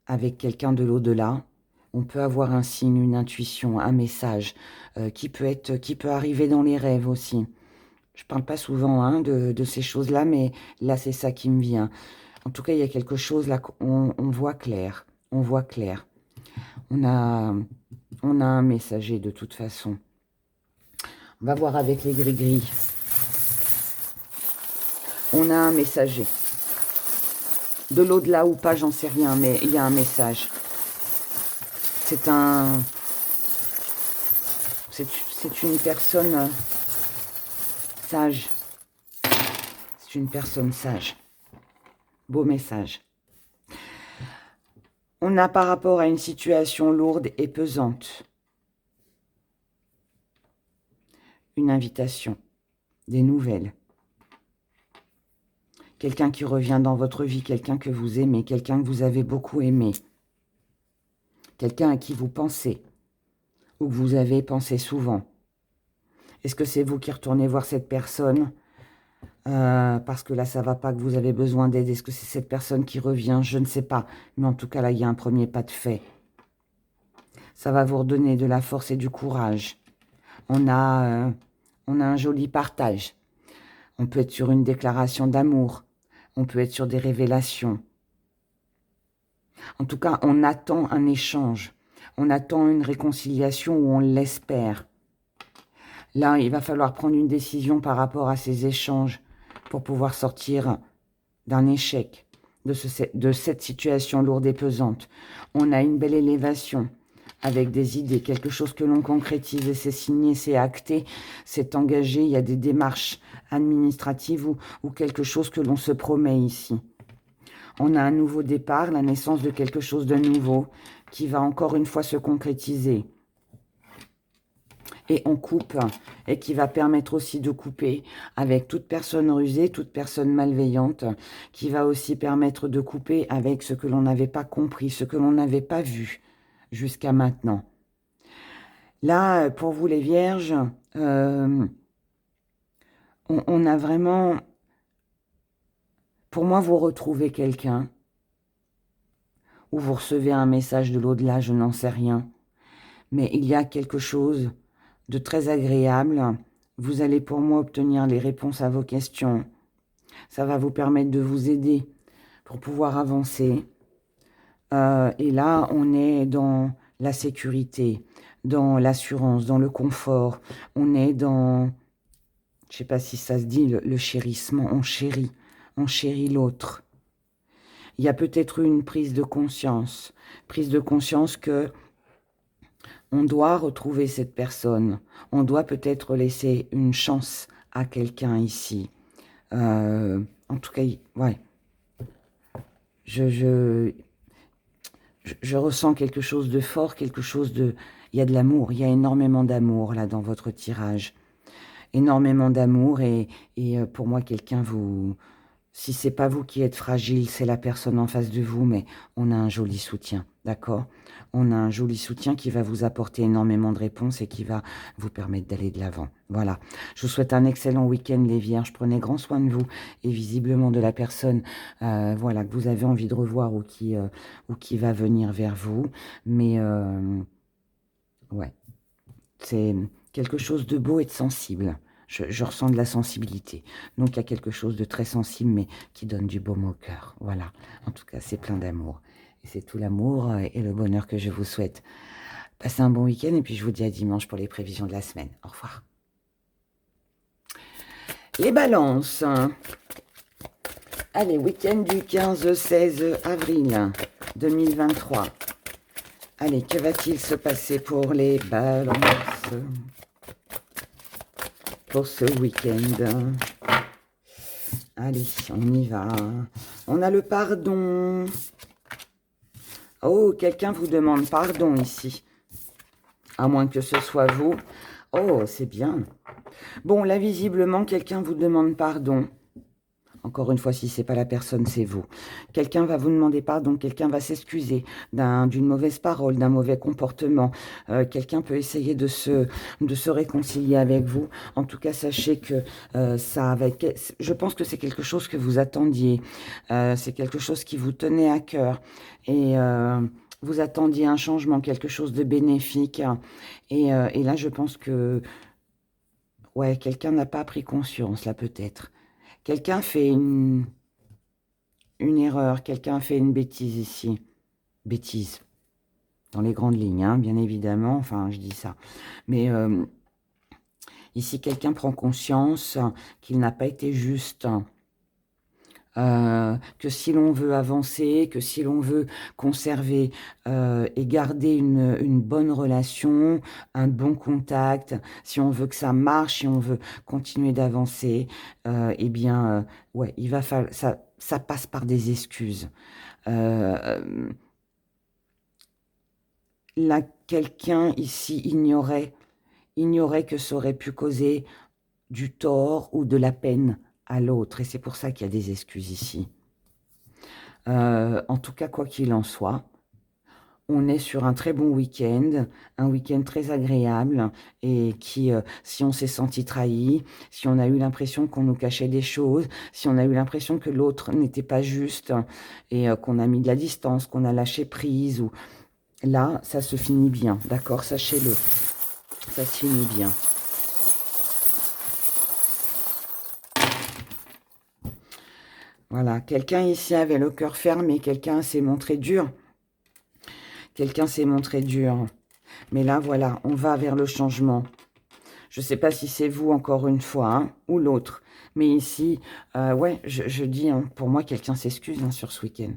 avec quelqu'un de l'au-delà. On peut avoir un signe, une intuition, un message qui peut arriver dans les rêves aussi. Je parle pas souvent de ces choses-là, mais là, c'est ça qui me vient. En tout cas, il y a quelque chose là, on voit clair. On voit clair. On a un messager de toute façon. On va voir avec les gris-gris. On a un messager. De l'au-delà ou pas, j'en sais rien, mais il y a un message. C'est une personne sage. C'est une personne sage. Beau message. On a par rapport à une situation lourde et pesante. Une invitation. Des nouvelles. Quelqu'un qui revient dans votre vie, quelqu'un que vous aimez, quelqu'un que vous avez beaucoup aimé. quelqu'un à qui vous pensez, ou que vous avez pensé souvent. Est-ce que c'est vous qui retournez voir cette personne parce que là, ça va pas, que vous avez besoin d'aide? Est-ce que c'est cette personne qui revient? Je ne sais pas. Mais en tout cas, là, il y a un premier pas de fait. Ça va vous redonner de la force et du courage. On a un joli partage. On peut être sur une déclaration d'amour. On peut être sur des révélations. En tout cas, on attend un échange. On attend une réconciliation où on l'espère. Là, il va falloir prendre une décision par rapport à ces échanges pour pouvoir sortir d'un échec, de cette situation lourde et pesante. On a une belle élévation avec des idées, quelque chose que l'on concrétise et c'est signé, c'est acté, c'est engagé, il y a des démarches administratives ou quelque chose que l'on se promet ici. On a un nouveau départ, la naissance de quelque chose de nouveau qui va encore une fois se concrétiser. Et on coupe, et qui va permettre aussi de couper avec toute personne rusée, toute personne malveillante, qui va aussi permettre de couper avec ce que l'on n'avait pas compris, ce que l'on n'avait pas vu jusqu'à maintenant. Là, pour vous les vierges, on a vraiment... Pour moi, vous retrouvez quelqu'un, ou vous recevez un message de l'au-delà, je n'en sais rien. Mais il y a quelque chose de très agréable. Vous allez pour moi obtenir les réponses à vos questions. Ça va vous permettre de vous aider pour pouvoir avancer. Et là, on est dans la sécurité, dans l'assurance, dans le confort. On est dans, je ne sais pas si ça se dit, le chérissement. On chérit l'autre. Il y a peut-être une prise de conscience que on doit retrouver cette personne. On doit peut-être laisser une chance à quelqu'un ici. En tout cas, ouais. Je ressens quelque chose de fort, quelque chose de... Il y a de l'amour, il y a énormément d'amour là dans votre tirage. Énormément d'amour et pour moi, quelqu'un vous... Si c'est pas vous qui êtes fragile, c'est la personne en face de vous, mais on a un joli soutien, d'accord? On a un joli soutien qui va vous apporter énormément de réponses et qui va vous permettre d'aller de l'avant. Voilà. Je vous souhaite un excellent week-end, les Vierges. Prenez grand soin de vous et visiblement de la personne voilà, que vous avez envie de revoir ou qui va venir vers vous. Mais ouais, c'est quelque chose de beau et de sensible. Je ressens de la sensibilité. Donc, il y a quelque chose de très sensible, mais qui donne du baume au cœur. Voilà. En tout cas, c'est plein d'amour. Et c'est tout l'amour et le bonheur que je vous souhaite. Passez un bon week-end et puis je vous dis à dimanche pour les prévisions de la semaine. Au revoir. Les balances. Allez, week-end du 15-16 avril 2023. Allez, que va-t-il se passer pour les balances pour ce week-end? Allez, on y va. On a le pardon. Oh, quelqu'un vous demande pardon ici. À moins que ce soit vous. Oh, c'est bien. Bon, là, visiblement, quelqu'un vous demande pardon. Encore une fois, si ce n'est pas la personne, c'est vous. Quelqu'un va vous demander pardon, quelqu'un va s'excuser d'une mauvaise parole, d'un mauvais comportement. Quelqu'un peut essayer de se réconcilier avec vous. En tout cas, sachez que je pense que c'est quelque chose que vous attendiez. C'est quelque chose qui vous tenait à cœur. Et vous attendiez un changement, quelque chose de bénéfique. Et là, je pense que ouais, quelqu'un n'a pas pris conscience, là, peut-être. Quelqu'un fait une erreur, quelqu'un fait une bêtise ici. Bêtise, dans les grandes lignes, hein, bien évidemment, enfin je dis ça. Mais ici, quelqu'un prend conscience qu'il n'a pas été juste, que si l'on veut avancer, que si l'on veut conserver et garder une bonne relation, un bon contact, si on veut que ça marche, si on veut continuer d'avancer, eh bien, ouais, il va falloir, ça passe par des excuses. Là, quelqu'un ici ignorait que ça aurait pu causer du tort ou de la peine à l'autre. Et c'est pour ça qu'il y a des excuses ici. En tout cas, quoi qu'il en soit, on est sur un très bon week-end, un week-end très agréable et qui, si on s'est senti trahi, si on a eu l'impression qu'on nous cachait des choses, si on a eu l'impression que l'autre n'était pas juste et qu'on a mis de la distance, qu'on a lâché prise, ou là, ça se finit bien, d'accord? Sachez-le, ça se finit bien. Voilà, quelqu'un ici avait le cœur fermé, quelqu'un s'est montré dur. Quelqu'un s'est montré dur. Mais là, voilà, on va vers le changement. Je ne sais pas si c'est vous, encore une fois, hein, ou l'autre. Mais ici, ouais, je dis, hein, pour moi, quelqu'un s'excuse hein, sur ce week-end.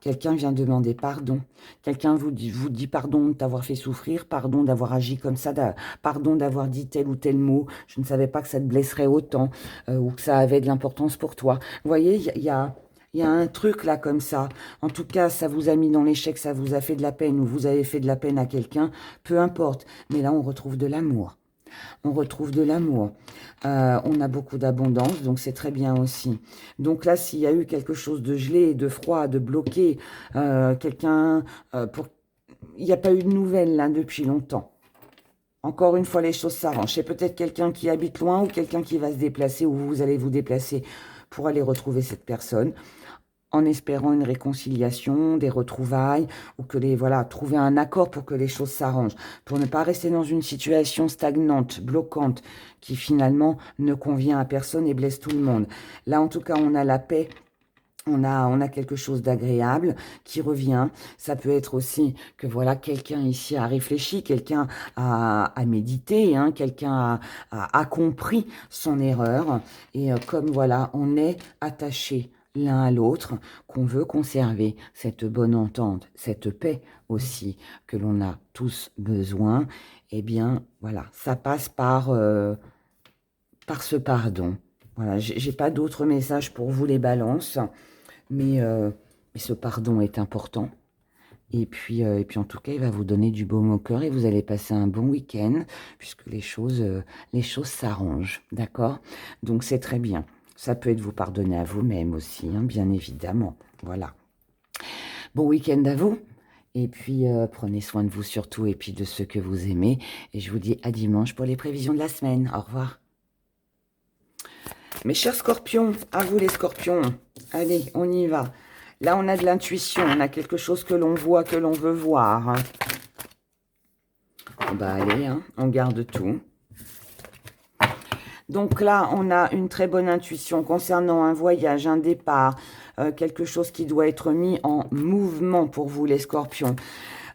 Quelqu'un vient demander pardon. Quelqu'un vous dit pardon de t'avoir fait souffrir, pardon d'avoir agi comme ça, pardon d'avoir dit tel ou tel mot. Je ne savais pas que ça te blesserait autant ou que ça avait de l'importance pour toi. Vous voyez, il y a un truc là comme ça. En tout cas, ça vous a mis dans l'échec, ça vous a fait de la peine ou vous avez fait de la peine à quelqu'un. Peu importe. Mais là, on retrouve de l'amour. On retrouve de l'amour. On a beaucoup d'abondance, donc c'est très bien aussi. Donc là, s'il y a eu quelque chose de gelé, de froid, de bloqué, quelqu'un... il n'y a pas eu de nouvelles là depuis longtemps. Encore une fois, les choses s'arrangent. C'est peut-être quelqu'un qui habite loin ou quelqu'un qui va se déplacer ou vous allez vous déplacer pour aller retrouver cette personne, en espérant une réconciliation, des retrouvailles, ou que voilà, trouver un accord pour que les choses s'arrangent, pour ne pas rester dans une situation stagnante, bloquante, qui finalement ne convient à personne et blesse tout le monde. Là, en tout cas, on a la paix. On a quelque chose d'agréable qui revient. Ça peut être aussi que voilà, quelqu'un ici a réfléchi, quelqu'un a médité, hein, quelqu'un a compris son erreur. Et comme voilà, on est attaché l'un à l'autre, qu'on veut conserver cette bonne entente, cette paix aussi que l'on a tous besoin, eh bien voilà, ça passe par ce pardon. Voilà, j'ai pas d'autres messages pour vous les balances. Mais ce pardon est important. Et puis en tout cas, il va vous donner du baume au cœur et vous allez passer un bon week-end puisque les choses s'arrangent. D'accord? Donc, c'est très bien. Ça peut être vous pardonner à vous-même aussi, hein, bien évidemment. Voilà. Bon week-end à vous. Et puis, prenez soin de vous surtout et puis de ceux que vous aimez. Et je vous dis à dimanche pour les prévisions de la semaine. Au revoir. Mes chers scorpions, à vous les scorpions. Allez, on y va. Là, on a de l'intuition. On a quelque chose que l'on voit, que l'on veut voir. Bah allez, hein, on garde tout. Donc là, on a une très bonne intuition concernant un voyage, un départ, quelque chose qui doit être mis en mouvement pour vous les scorpions.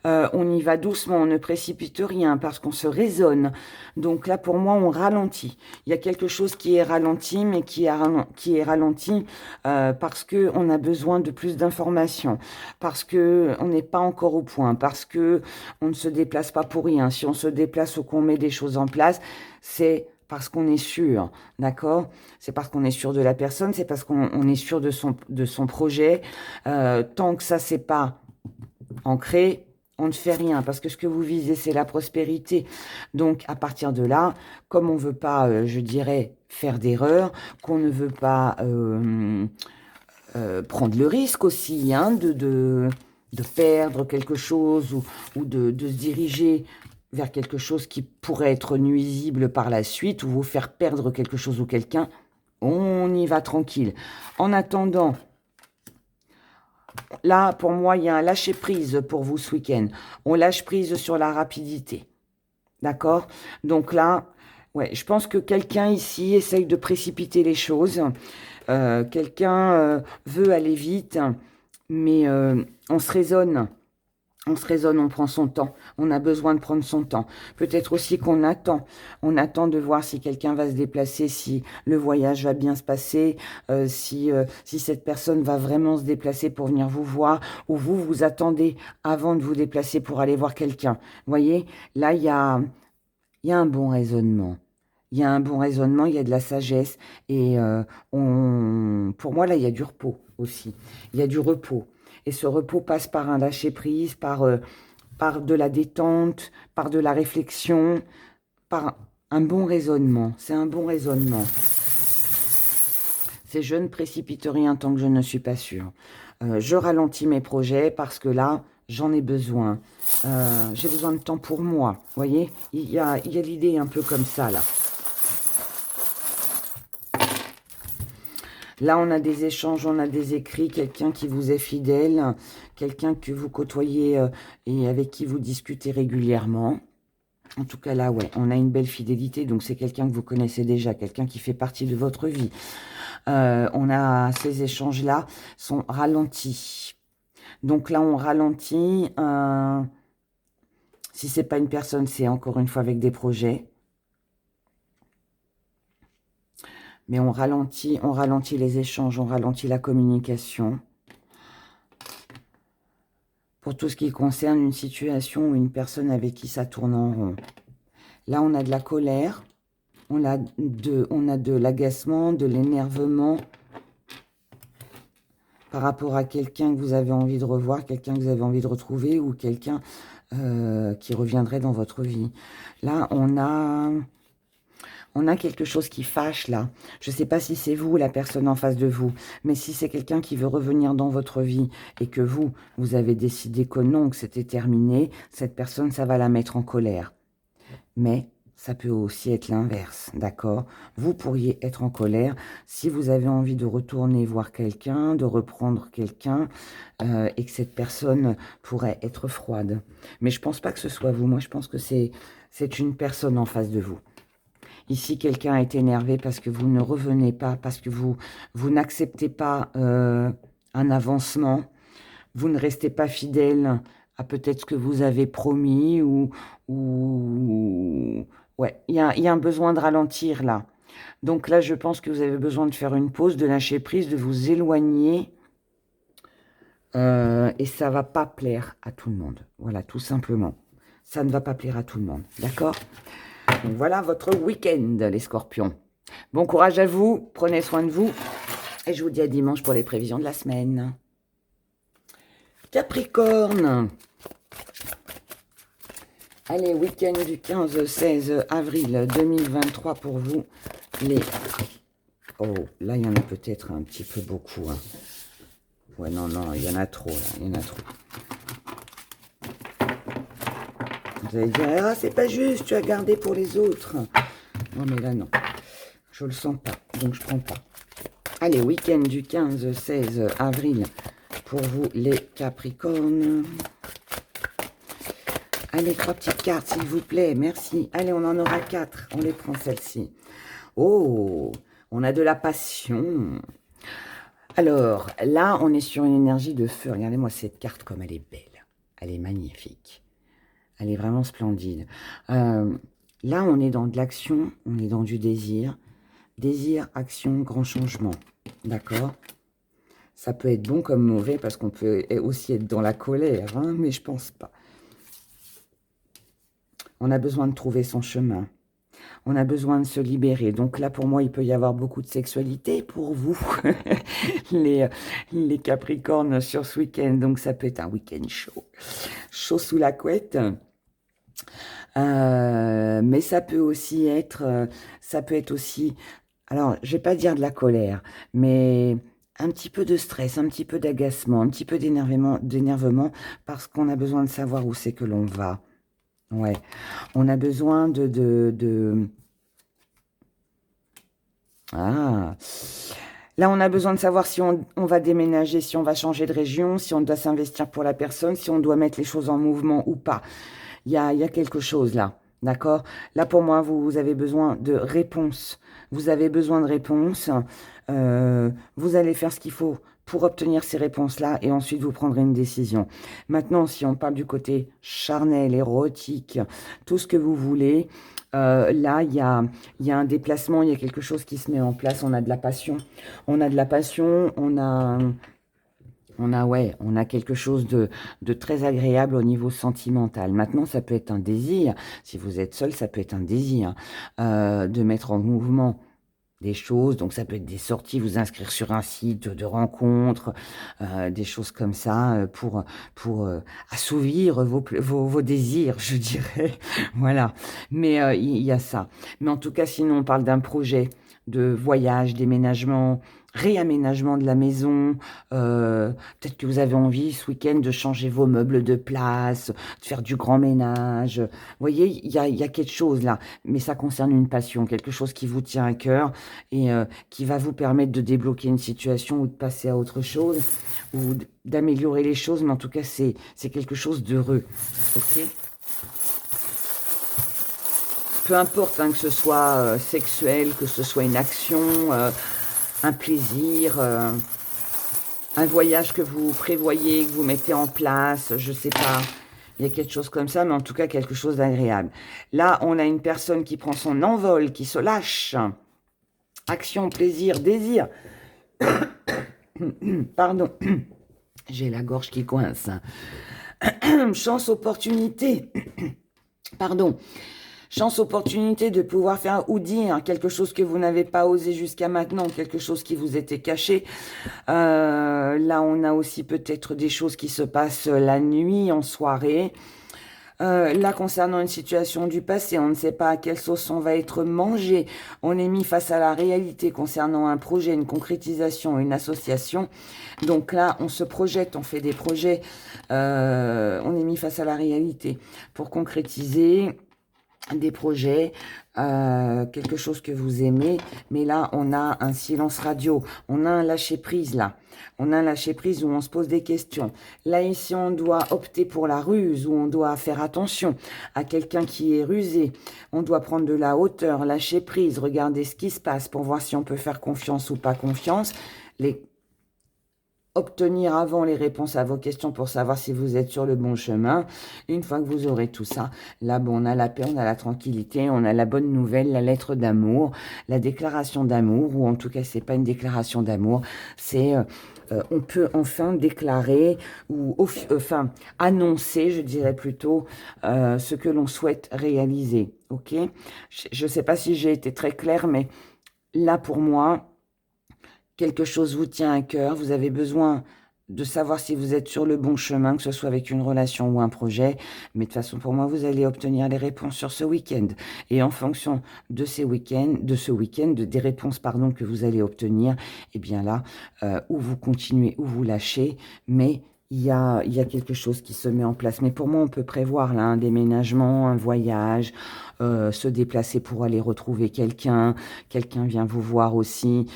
On y va doucement, on ne précipite rien parce qu'on se raisonne. Donc là, pour moi, on ralentit. Il y a quelque chose qui est ralenti, mais qui est ralenti parce qu'on a besoin de plus d'informations, parce qu'on n'est pas encore au point, parce qu'on ne se déplace pas pour rien. Si on se déplace ou qu'on met des choses en place, c'est parce qu'on est sûr, d'accord? C'est parce qu'on est sûr de la personne, c'est parce qu'on est sûr de son projet. Tant que ça, c'est pas ancré, on ne fait rien, parce que ce que vous visez, c'est la prospérité. Donc, à partir de là, comme on ne veut pas, je dirais, faire d'erreur, qu'on ne veut pas prendre le risque aussi hein, de perdre quelque chose ou de se diriger vers quelque chose qui pourrait être nuisible par la suite ou vous faire perdre quelque chose ou quelqu'un, on y va tranquille. En attendant... Là, pour moi, il y a un lâcher-prise pour vous ce week-end. On lâche prise sur la rapidité. D'accord? Donc là, ouais, je pense que quelqu'un ici essaye de précipiter les choses. Quelqu'un veut aller vite, mais on se raisonne. On se raisonne, on prend son temps. On a besoin de prendre son temps. Peut-être aussi qu'on attend. On attend de voir si quelqu'un va se déplacer, si le voyage va bien se passer, si cette personne va vraiment se déplacer pour venir vous voir, ou vous attendez avant de vous déplacer pour aller voir quelqu'un. Vous voyez, là, il y a un bon raisonnement. Il y a un bon raisonnement, il y a de la sagesse. Et pour moi, là, il y a du repos aussi. Il y a du repos. Et ce repos passe par un lâcher-prise, par de la détente, par de la réflexion, par un bon raisonnement. C'est un bon raisonnement. C'est je ne précipite rien tant que je ne suis pas sûre. Je ralentis mes projets parce que là, j'en ai besoin. J'ai besoin de temps pour moi. Vous voyez, il y a l'idée un peu comme ça, là. Là, on a des échanges, on a des écrits, quelqu'un qui vous est fidèle, quelqu'un que vous côtoyez et avec qui vous discutez régulièrement. En tout cas, là, ouais, on a une belle fidélité, donc c'est quelqu'un que vous connaissez déjà, quelqu'un qui fait partie de votre vie. On a ces échanges-là sont ralentis. Donc là, on ralentit. Si c'est pas une personne, c'est encore une fois avec des projets. Mais on ralentit les échanges, on ralentit la communication. Pour tout ce qui concerne une situation ou une personne avec qui ça tourne en rond. Là, on a de la colère, on a de l'agacement, de l'énervement par rapport à quelqu'un que vous avez envie de revoir, quelqu'un que vous avez envie de retrouver ou quelqu'un qui reviendrait dans votre vie. Là, on a quelque chose qui fâche, là. Je ne sais pas si c'est vous, la personne en face de vous, mais si c'est quelqu'un qui veut revenir dans votre vie et que vous avez décidé que non, que c'était terminé, cette personne, ça va la mettre en colère. Mais ça peut aussi être l'inverse, d'accord? Vous pourriez être en colère si vous avez envie de retourner voir quelqu'un, de reprendre quelqu'un, et que cette personne pourrait être froide. Mais je ne pense pas que ce soit vous. Moi, je pense que c'est une personne en face de vous. Ici, quelqu'un est énervé parce que vous ne revenez pas, parce que vous n'acceptez pas un avancement. Vous ne restez pas fidèle à peut-être ce que vous avez promis ou ouais, il y a un besoin de ralentir là. Donc là, je pense que vous avez besoin de faire une pause, de lâcher prise, de vous éloigner. Et ça va pas plaire à tout le monde. Voilà, tout simplement. Ça ne va pas plaire à tout le monde. D'accord? Donc voilà votre week-end, les scorpions. Bon courage à vous. Prenez soin de vous. Et je vous dis à dimanche pour les prévisions de la semaine. Capricorne. Allez, week-end du 15-16 avril 2023 pour vous. Les... Oh, là, il y en a peut-être un petit peu beaucoup. Hein. Ouais, non, il y en a trop, là. Il y en a trop. Vous allez dire, ah, c'est pas juste, tu as gardé pour les autres. Non, mais là, non. Je le sens pas, donc je prends pas. Allez, week-end du 15-16 avril pour vous, les Capricornes. Allez, 3 petites cartes, s'il vous plaît. Merci. Allez, on en aura 4. On les prend, celles-ci. Oh, on a de la passion. Alors, là, on est sur une énergie de feu. Regardez-moi cette carte comme elle est belle. Elle est magnifique. Elle est vraiment splendide. Là, on est dans de l'action. On est dans du désir. Désir, action, grand changement. D'accord? Ça peut être bon comme mauvais parce qu'on peut aussi être dans la colère, hein, mais je pense pas. On a besoin de trouver son chemin. On a besoin de se libérer. Donc là, pour moi, il peut y avoir beaucoup de sexualité pour vous, les Capricornes sur ce week-end. Donc ça peut être un week-end chaud. Chaud sous la couette. Mais ça peut aussi être... alors, je vais pas dire de la colère, mais un petit peu de stress, un petit peu d'agacement, un petit peu d'énervement, parce qu'on a besoin de savoir où c'est que l'on va. Ouais, on a besoin Ah, là, on a besoin de savoir si on va déménager, si on va changer de région, si on doit s'investir pour la personne, si on doit mettre les choses en mouvement ou pas. Il y a quelque chose là, d'accord? Là, pour moi, vous avez besoin de réponses. Vous avez besoin de réponses. Vous allez faire ce qu'il faut pour obtenir ces réponses-là et ensuite vous prendrez une décision. Maintenant, si on parle du côté charnel, érotique, tout ce que vous voulez, là, il y a un déplacement, il y a quelque chose qui se met en place. On a de la passion. On a de la passion, on a quelque chose de très agréable au niveau sentimental. Maintenant, ça peut être un désir. Si vous êtes seul, ça peut être un désir de mettre en mouvement des choses. Donc, ça peut être des sorties, vous inscrire sur un site de rencontres, des choses comme ça pour assouvir vos désirs, je dirais. Voilà. Mais il y a ça. Mais en tout cas, sinon, on parle d'un projet de voyage, déménagement, réaménagement de la maison, peut-être que vous avez envie ce week-end de changer vos meubles de place, de faire du grand ménage. Vous voyez, il y a quelque chose là, mais ça concerne une passion, quelque chose qui vous tient à cœur et qui va vous permettre de débloquer une situation ou de passer à autre chose ou d'améliorer les choses, mais en tout cas, c'est quelque chose d'heureux. Ok? Peu importe hein, que ce soit sexuel, que ce soit une action, un plaisir, un voyage que vous prévoyez, que vous mettez en place, je sais pas. Il y a quelque chose comme ça, mais en tout cas quelque chose d'agréable. Là, on a une personne qui prend son envol, qui se lâche. Action, plaisir, désir. Pardon, j'ai la gorge qui coince. Chance, opportunité. Pardon. Chance, opportunité de pouvoir faire ou dire quelque chose que vous n'avez pas osé jusqu'à maintenant, quelque chose qui vous était caché. Là, on a aussi peut-être des choses qui se passent la nuit, en soirée. Là, concernant une situation du passé, on ne sait pas à quelle sauce on va être mangé. On est mis face à la réalité concernant un projet, une concrétisation, une association. Donc là, on se projette, on fait des projets. On est mis face à la réalité pour concrétiser des projets, quelque chose que vous aimez, mais là, on a un silence radio, on a un lâcher-prise là, on a un lâcher-prise où on se pose des questions. Là, ici, on doit opter pour la ruse, où on doit faire attention à quelqu'un qui est rusé, on doit prendre de la hauteur, lâcher prise, regarder ce qui se passe pour voir si on peut faire confiance ou pas confiance, obtenir avant les réponses à vos questions pour savoir si vous êtes sur le bon chemin. Une fois que vous aurez tout ça, là, bon, on a la paix, on a la tranquillité, on a la bonne nouvelle, la lettre d'amour, la déclaration d'amour, ou en tout cas, c'est pas une déclaration d'amour, c'est... on peut enfin déclarer ou enfin annoncer, je dirais plutôt, ce que l'on souhaite réaliser. Ok? Je ne sais pas si j'ai été très claire, mais là, pour moi, quelque chose vous tient à cœur, vous avez besoin de savoir si vous êtes sur le bon chemin, que ce soit avec une relation ou un projet. Mais de toute façon, pour moi, vous allez obtenir les réponses sur ce week-end. Et en fonction de ces week-ends, de ce week-end, des réponses, pardon, que vous allez obtenir, eh bien là, ou vous continuez ou vous lâchez, mais il y a quelque chose qui se met en place. Mais pour moi, on peut prévoir là un déménagement, un voyage, se déplacer pour aller retrouver quelqu'un. Quelqu'un vient vous voir aussi.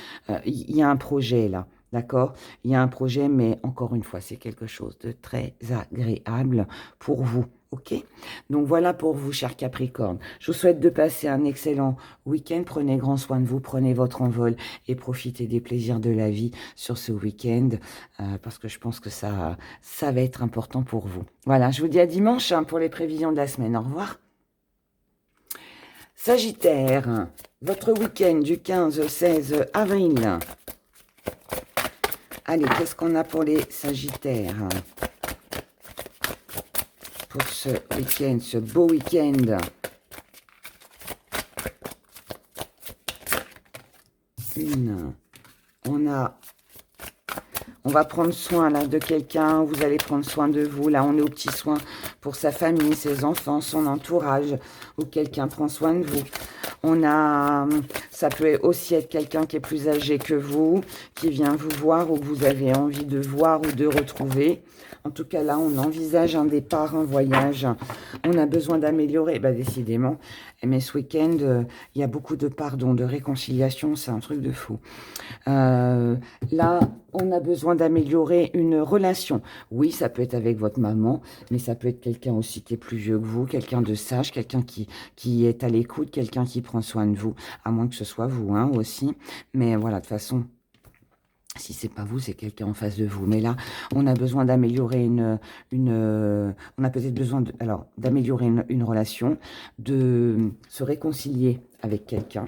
Il y a un projet là, d'accord? Il y a un projet, mais encore une fois, c'est quelque chose de très agréable pour vous. Ok? Donc voilà pour vous, chers Capricorne. Je vous souhaite de passer un excellent week-end. Prenez grand soin de vous, prenez votre envol et profitez des plaisirs de la vie sur ce week-end parce que je pense que ça va être important pour vous. Voilà, je vous dis à dimanche hein, pour les prévisions de la semaine. Au revoir. Sagittaire, votre week-end du 15 au 16 avril. Allez, qu'est-ce qu'on a pour les Sagittaires? Pour ce week-end, ce beau week-end. On va prendre soin là de quelqu'un, vous allez prendre soin de vous. Là, on est aux petits soins pour sa famille, ses enfants, son entourage, ou quelqu'un prend soin de vous. Ça peut aussi être quelqu'un qui est plus âgé que vous, qui vient vous voir ou que vous avez envie de voir ou de retrouver. En tout cas, là, on envisage un départ, un voyage. On a besoin d'améliorer, décidément. Mais ce week-end, il y a beaucoup de pardon, de réconciliation, c'est un truc de fou. Là, on a besoin d'améliorer une relation. Oui, ça peut être avec votre maman, mais ça peut être quelqu'un aussi qui est plus vieux que vous, quelqu'un de sage, quelqu'un qui est à l'écoute, quelqu'un qui prend soin de vous, à moins que ce soit vous hein, aussi. Mais voilà, de toute façon... Si c'est pas vous, c'est quelqu'un en face de vous. Mais là, on a besoin d'améliorer on a peut-être besoin d'améliorer une relation, de se réconcilier avec quelqu'un.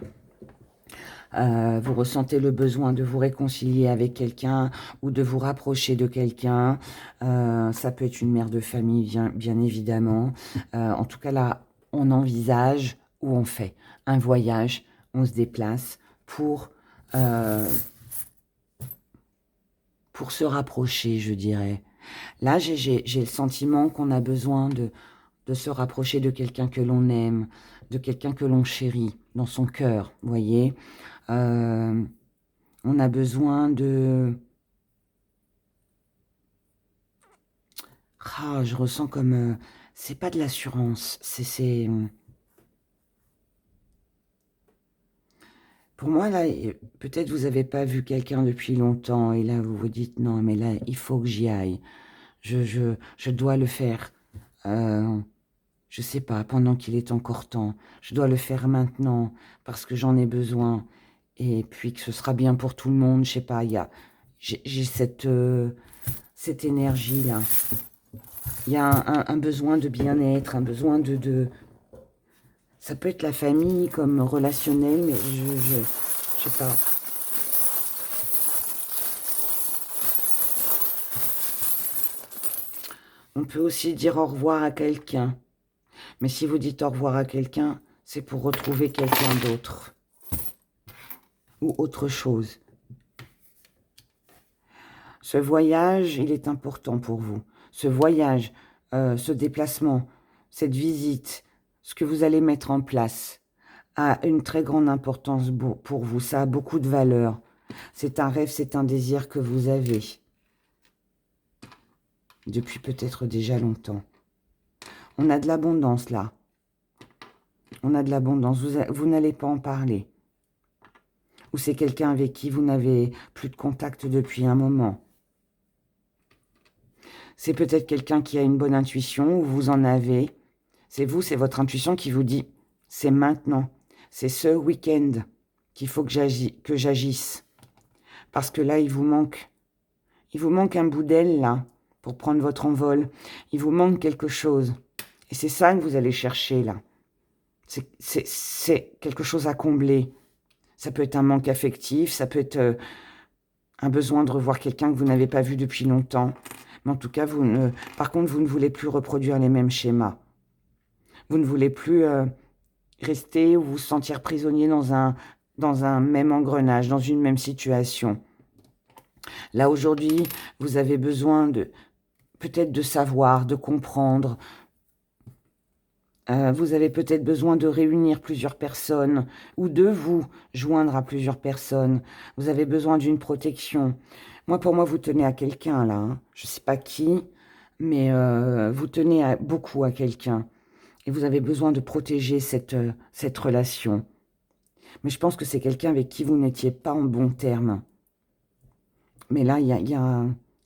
Vous ressentez le besoin de vous réconcilier avec quelqu'un ou de vous rapprocher de quelqu'un. Ça peut être une mère de famille, bien évidemment. En tout cas, là, on envisage ou on fait un voyage, on se déplace pour se rapprocher, je dirais. Là, j'ai le sentiment qu'on a besoin de se rapprocher de quelqu'un que l'on aime, de quelqu'un que l'on chérit dans son cœur, vous voyez. On a besoin de... Ah, je ressens comme... c'est pas de l'assurance, c'est... Pour moi, là, peut-être vous n'avez pas vu quelqu'un depuis longtemps et là, vous vous dites, non, mais là, il faut que j'y aille. Je dois le faire. Je sais pas, pendant qu'il est encore temps. Je dois le faire maintenant parce que j'en ai besoin. Et puis que ce sera bien pour tout le monde. Je sais pas, j'ai cette énergie-là. Il y a un besoin de bien-être, un besoin de... Ça peut être la famille comme relationnel, mais je sais pas. On peut aussi dire au revoir à quelqu'un. Mais si vous dites au revoir à quelqu'un, c'est pour retrouver quelqu'un d'autre. Ou autre chose. Ce voyage, il est important pour vous. Ce voyage, ce déplacement, cette visite, ce que vous allez mettre en place, a une très grande importance pour vous. Ça a beaucoup de valeur. C'est un rêve, c'est un désir que vous avez. Depuis peut-être déjà longtemps. On a de l'abondance là. On a de l'abondance. Vous n'allez pas en parler. Ou c'est quelqu'un avec qui vous n'avez plus de contact depuis un moment. C'est peut-être quelqu'un qui a une bonne intuition, ou vous en avez. C'est vous, c'est votre intuition qui vous dit, c'est maintenant. C'est ce week-end qu'il faut que j'agisse. Parce que là, il vous manque un bout d'aile, là, pour prendre votre envol. Il vous manque quelque chose. Et c'est ça que vous allez chercher, là. C'est quelque chose à combler. Ça peut être un manque affectif, ça peut être un besoin de revoir quelqu'un que vous n'avez pas vu depuis longtemps. Mais en tout cas, par contre, vous ne voulez plus reproduire les mêmes schémas. Vous ne voulez plus rester ou vous sentir prisonnier dans un même engrenage, dans une même situation. Là, aujourd'hui, vous avez besoin peut-être de savoir, de comprendre. Vous avez peut-être besoin de réunir plusieurs personnes ou de vous joindre à plusieurs personnes. Vous avez besoin d'une protection. Pour moi, vous tenez à quelqu'un, là. Hein. Je ne sais pas qui, mais vous tenez beaucoup à quelqu'un. Et vous avez besoin de protéger cette relation. Mais je pense que c'est quelqu'un avec qui vous n'étiez pas en bons termes. Mais là,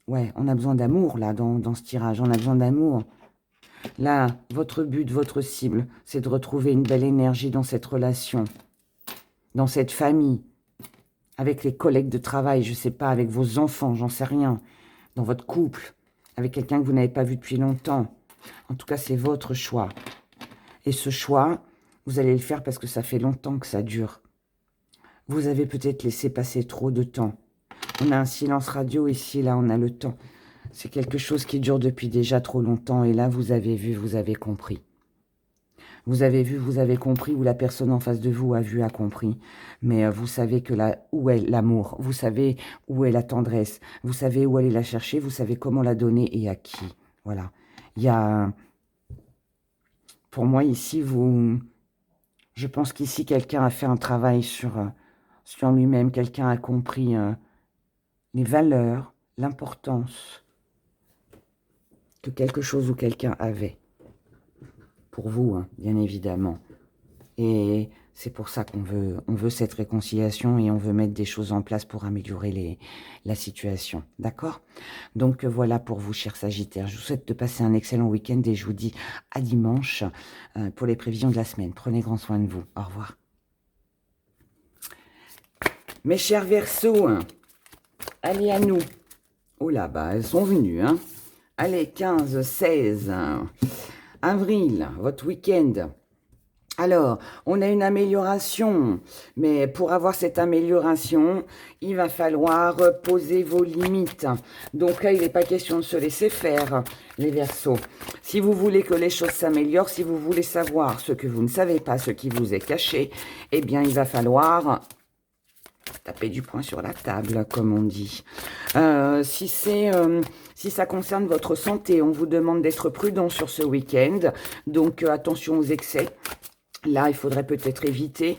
ouais, on a besoin d'amour, là, dans ce tirage. On a besoin d'amour. Là, votre but, votre cible, c'est de retrouver une belle énergie dans cette relation, dans cette famille, avec les collègues de travail, je ne sais pas, avec vos enfants, j'en sais rien, dans votre couple, avec quelqu'un que vous n'avez pas vu depuis longtemps. En tout cas, c'est votre choix. Et ce choix, vous allez le faire parce que ça fait longtemps que ça dure. Vous avez peut-être laissé passer trop de temps. On a un silence radio ici, là, on a le temps. C'est quelque chose qui dure depuis déjà trop longtemps. Et là, vous avez vu, vous avez compris. Vous avez vu, vous avez compris, ou la personne en face de vous a vu, a compris. Mais vous savez que où est l'amour. Vous savez où est la tendresse. Vous savez où aller la chercher. Vous savez comment la donner et à qui. Voilà. Il y a... Pour moi, ici, je pense qu'ici, quelqu'un a fait un travail sur lui-même. Quelqu'un a compris les valeurs, l'importance que quelque chose ou quelqu'un avait. Pour vous, hein, bien évidemment. Et c'est pour ça qu'on veut cette réconciliation et on veut mettre des choses en place pour améliorer la situation. D'accord? Donc voilà pour vous, chers Sagittaires. Je vous souhaite de passer un excellent week-end et je vous dis à dimanche pour les prévisions de la semaine. Prenez grand soin de vous. Au revoir. Mes chers Verseaux, allez à nous. Oh là, elles sont venues, hein. Allez, 15, 16 avril, votre week-end. Alors, on a une amélioration, mais pour avoir cette amélioration, il va falloir poser vos limites. Donc là, il n'est pas question de se laisser faire, les Verseaux. Si vous voulez que les choses s'améliorent, si vous voulez savoir ce que vous ne savez pas, ce qui vous est caché, eh bien, il va falloir taper du poing sur la table, comme on dit. Si ça concerne votre santé, on vous demande d'être prudent sur ce week-end. Donc, attention aux excès. Là, il faudrait peut-être éviter,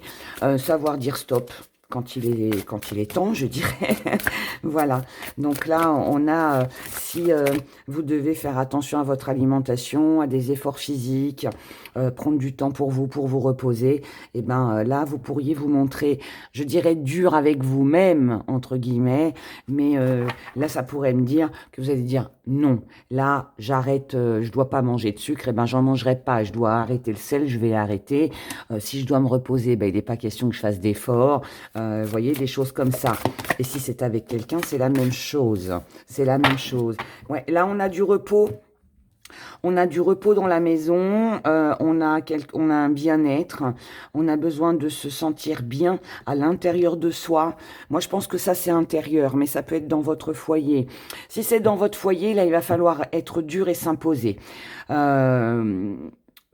savoir dire stop. quand il est temps, je dirais. Voilà. Donc là, on a, si vous devez faire attention à votre alimentation, à des efforts physiques, prendre du temps pour vous reposer, et ben là, vous pourriez vous montrer, je dirais, dur avec vous-même, entre guillemets, mais là, ça pourrait me dire que vous allez dire non. Là, j'arrête, je dois pas manger de sucre, et ben j'en mangerai pas. Je dois arrêter le sel, je vais arrêter. Si je dois me reposer, ben il n'est pas question que je fasse d'efforts. Vous voyez, des choses comme ça. Et si c'est avec quelqu'un, c'est la même chose. C'est la même chose. Ouais, là, on a du repos. On a du repos dans la maison, on a un bien-être, on a besoin de se sentir bien à l'intérieur de soi. Moi, je pense que ça, c'est intérieur, mais ça peut être dans votre foyer. Si c'est dans votre foyer, là, il va falloir être dur et s'imposer. Euh,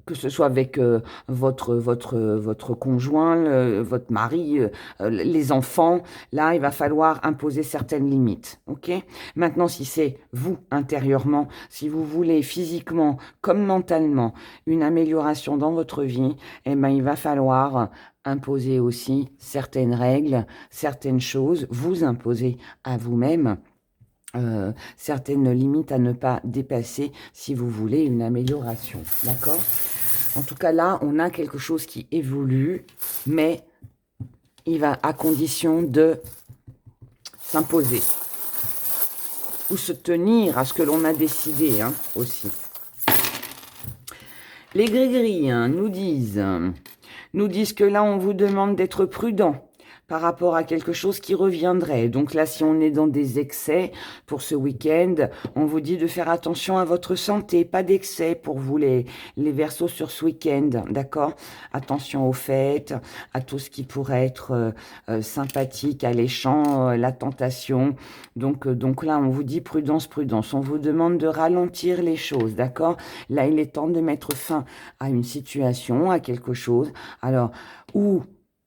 que ce soit avec votre conjoint, votre mari, les enfants, là, il va falloir imposer certaines limites. Ok? Maintenant, si c'est vous intérieurement, si vous voulez physiquement comme mentalement une amélioration dans votre vie, eh ben, il va falloir imposer aussi certaines règles, certaines choses, vous imposer à vous-même. Certaines limites à ne pas dépasser si vous voulez une amélioration. D'accord? En tout cas, là, on a quelque chose qui évolue, mais il va à condition de s'imposer ou se tenir à ce que l'on a décidé aussi. Les gris-gris nous disent que là, on vous demande d'être prudent par rapport à quelque chose qui reviendrait. Donc là, si on est dans des excès pour ce week-end, on vous dit de faire attention à votre santé, pas d'excès pour vous les Verseaux sur ce week-end, d'accord? Attention aux fêtes, à tout ce qui pourrait être sympathique, alléchant, la tentation. Donc là, on vous dit prudence, prudence. On vous demande de ralentir les choses, d'accord? Là, il est temps de mettre fin à une situation, à quelque chose. Alors, ou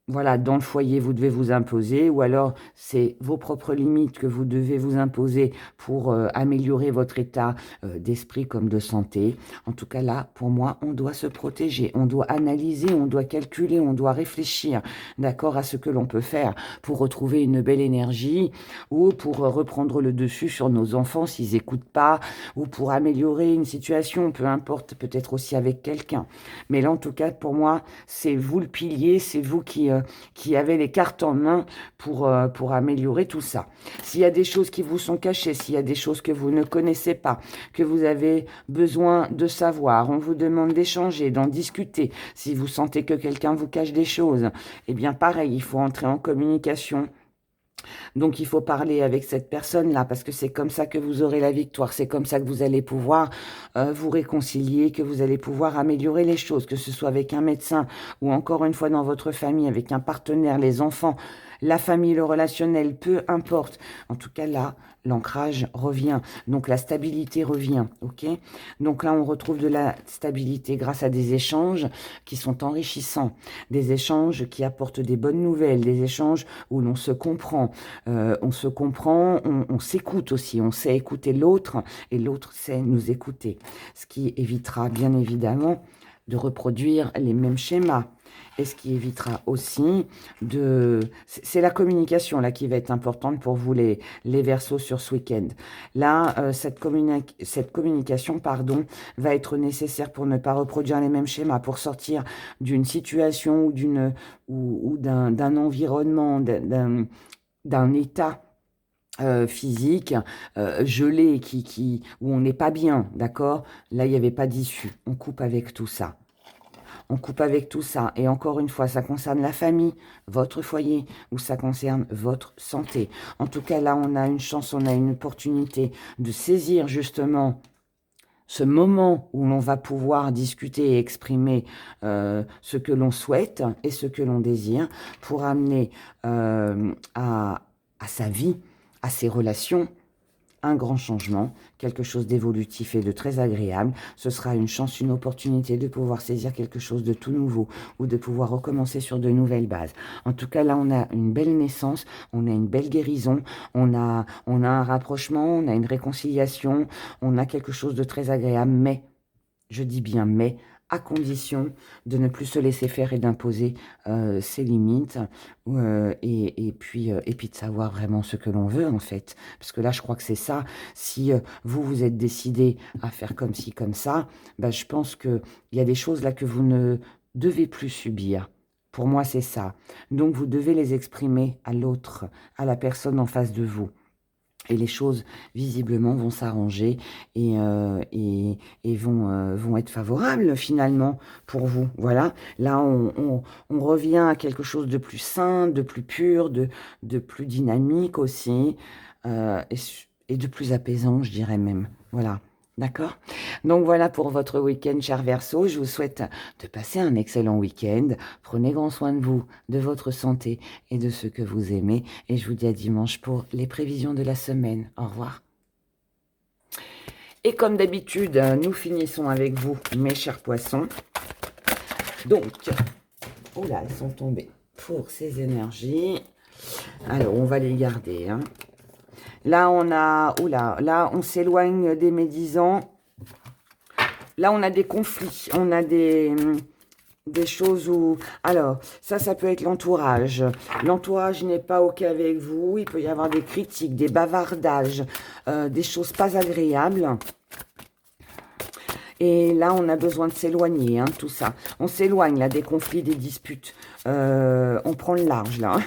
voilà, dans le foyer, vous devez vous imposer, ou alors c'est vos propres limites que vous devez vous imposer pour améliorer votre état d'esprit comme de santé. En tout cas, là, pour moi, on doit se protéger, on doit analyser, on doit calculer, on doit réfléchir, d'accord, à ce que l'on peut faire pour retrouver une belle énergie, ou pour reprendre le dessus sur nos enfants s'ils n'écoutent pas, ou pour améliorer une situation, peu importe, peut-être aussi avec quelqu'un. Mais là, en tout cas, pour moi, c'est vous le pilier, c'est vous qui avez les cartes en main pour améliorer tout ça. S'il y a des choses qui vous sont cachées, s'il y a des choses que vous ne connaissez pas, que vous avez besoin de savoir, on vous demande d'échanger, d'en discuter. Si vous sentez que quelqu'un vous cache des choses, eh bien pareil, il faut entrer en communication. Donc il faut parler avec cette personne-là parce que c'est comme ça que vous aurez la victoire, c'est comme ça que vous allez pouvoir vous réconcilier, que vous allez pouvoir améliorer les choses, que ce soit avec un médecin ou encore une fois dans votre famille, avec un partenaire, les enfants, la famille, le relationnel, peu importe. En tout cas là, l'ancrage revient, donc la stabilité revient, ok? Donc là, on retrouve de la stabilité grâce à des échanges qui sont enrichissants, des échanges qui apportent des bonnes nouvelles, des échanges où l'on se comprend, on s'écoute aussi, on sait écouter l'autre et l'autre sait nous écouter, ce qui évitera bien évidemment de reproduire les mêmes schémas. Et ce qui évitera aussi de... C'est la communication là qui va être importante pour vous les Verseaux sur ce week-end. Là, cette communication, pardon, va être nécessaire pour ne pas reproduire les mêmes schémas, pour sortir d'une situation ou d'un environnement, d'un état physique, gelé, où on n'est pas bien, d'accord? Là, il n'y avait pas d'issue. On coupe avec tout ça. On coupe avec tout ça. Et encore une fois, ça concerne la famille, votre foyer, ou ça concerne votre santé. En tout cas, là, on a une chance, on a une opportunité de saisir justement ce moment où l'on va pouvoir discuter et exprimer ce que l'on souhaite et ce que l'on désire pour amener à sa vie, à ses relations, un grand changement, quelque chose d'évolutif et de très agréable. Ce sera une chance, une opportunité de pouvoir saisir quelque chose de tout nouveau ou de pouvoir recommencer sur de nouvelles bases. En tout cas, là, on a une belle naissance, on a une belle guérison, on a un rapprochement, on a une réconciliation, on a quelque chose de très agréable, mais, je dis bien mais, à condition de ne plus se laisser faire et d'imposer ses limites, et puis de savoir vraiment ce que l'on veut, en fait. Parce que là, je crois que c'est ça. Si vous, vous êtes décidé à faire comme ci, comme ça, bah, je pense qu'il y a des choses là que vous ne devez plus subir. Pour moi, c'est ça. Donc, vous devez les exprimer à l'autre, à la personne en face de vous. Et les choses, visiblement, vont s'arranger et vont être favorables, finalement, pour vous. Voilà. Là, on revient à quelque chose de plus sain, de plus pur, de plus dynamique aussi, et de plus apaisant, je dirais même. Voilà. D'accord? Donc voilà pour votre week-end, cher Verseau. Je vous souhaite de passer un excellent week-end. Prenez grand soin de vous, de votre santé et de ceux que vous aimez. Et je vous dis à dimanche pour les prévisions de la semaine. Au revoir. Et comme d'habitude, nous finissons avec vous, mes chers poissons. Donc, oh là, elles sont tombées pour ces énergies. Alors, on va les garder, hein. Là, on a... Oula, là, on s'éloigne des médisants. Là, on a des conflits. On a des choses où... Alors, ça peut être l'entourage. L'entourage n'est pas OK avec vous. Il peut y avoir des critiques, des bavardages, des choses pas agréables. Et là, on a besoin de s'éloigner, hein, tout ça. On s'éloigne, là, des conflits, des disputes. On prend le large, là.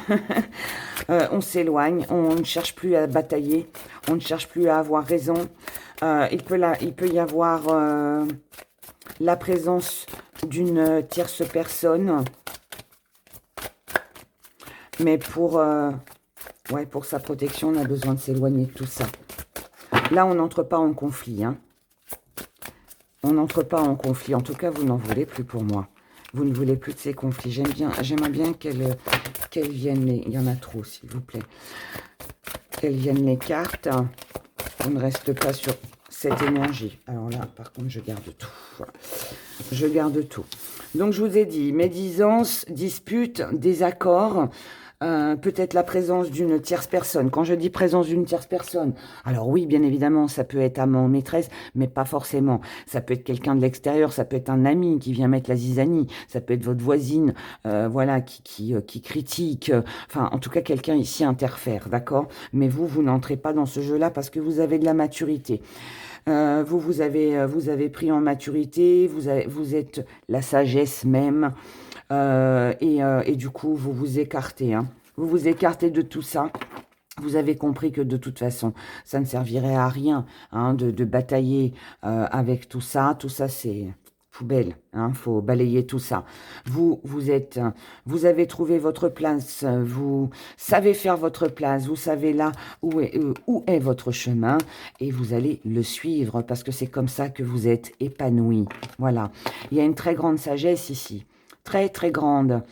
On s'éloigne, on ne cherche plus à batailler, on ne cherche plus à avoir raison. Il peut y avoir la présence d'une tierce personne. Mais pour sa protection, on a besoin de s'éloigner de tout ça. Là, on n'entre pas en conflit, hein. On n'entre pas en conflit. En tout cas, vous n'en voulez plus pour moi. Vous ne voulez plus de ces conflits. J'aimerais bien qu'elles viennent les... Il y en a trop, s'il vous plaît. Qu'elles viennent les cartes. On ne reste pas sur cette énergie. Alors là, par contre, je garde tout. Je garde tout. Donc, je vous ai dit, médisance, dispute, désaccord... peut-être la présence d'une tierce personne. Quand je dis présence d'une tierce personne, alors oui, bien évidemment, ça peut être amant, maîtresse, mais pas forcément. Ça peut être quelqu'un de l'extérieur, ça peut être un ami qui vient mettre la zizanie, ça peut être votre voisine, voilà, qui critique. Enfin, en tout cas, quelqu'un ici interfère, d'accord? Mais vous n'entrez pas dans ce jeu-là parce que vous avez de la maturité. Vous avez pris en maturité, vous êtes la sagesse même. Et du coup, vous vous écartez. Hein. Vous vous écartez de tout ça. Vous avez compris que de toute façon, ça ne servirait à rien, hein, de batailler avec tout ça. Tout ça, c'est poubelle. Hein, faut balayer tout ça. Vous avez trouvé votre place. Vous savez faire votre place. Vous savez là où est votre chemin. Et vous allez le suivre parce que c'est comme ça que vous êtes épanoui. Voilà. Il y a une très grande sagesse ici. Très, très grande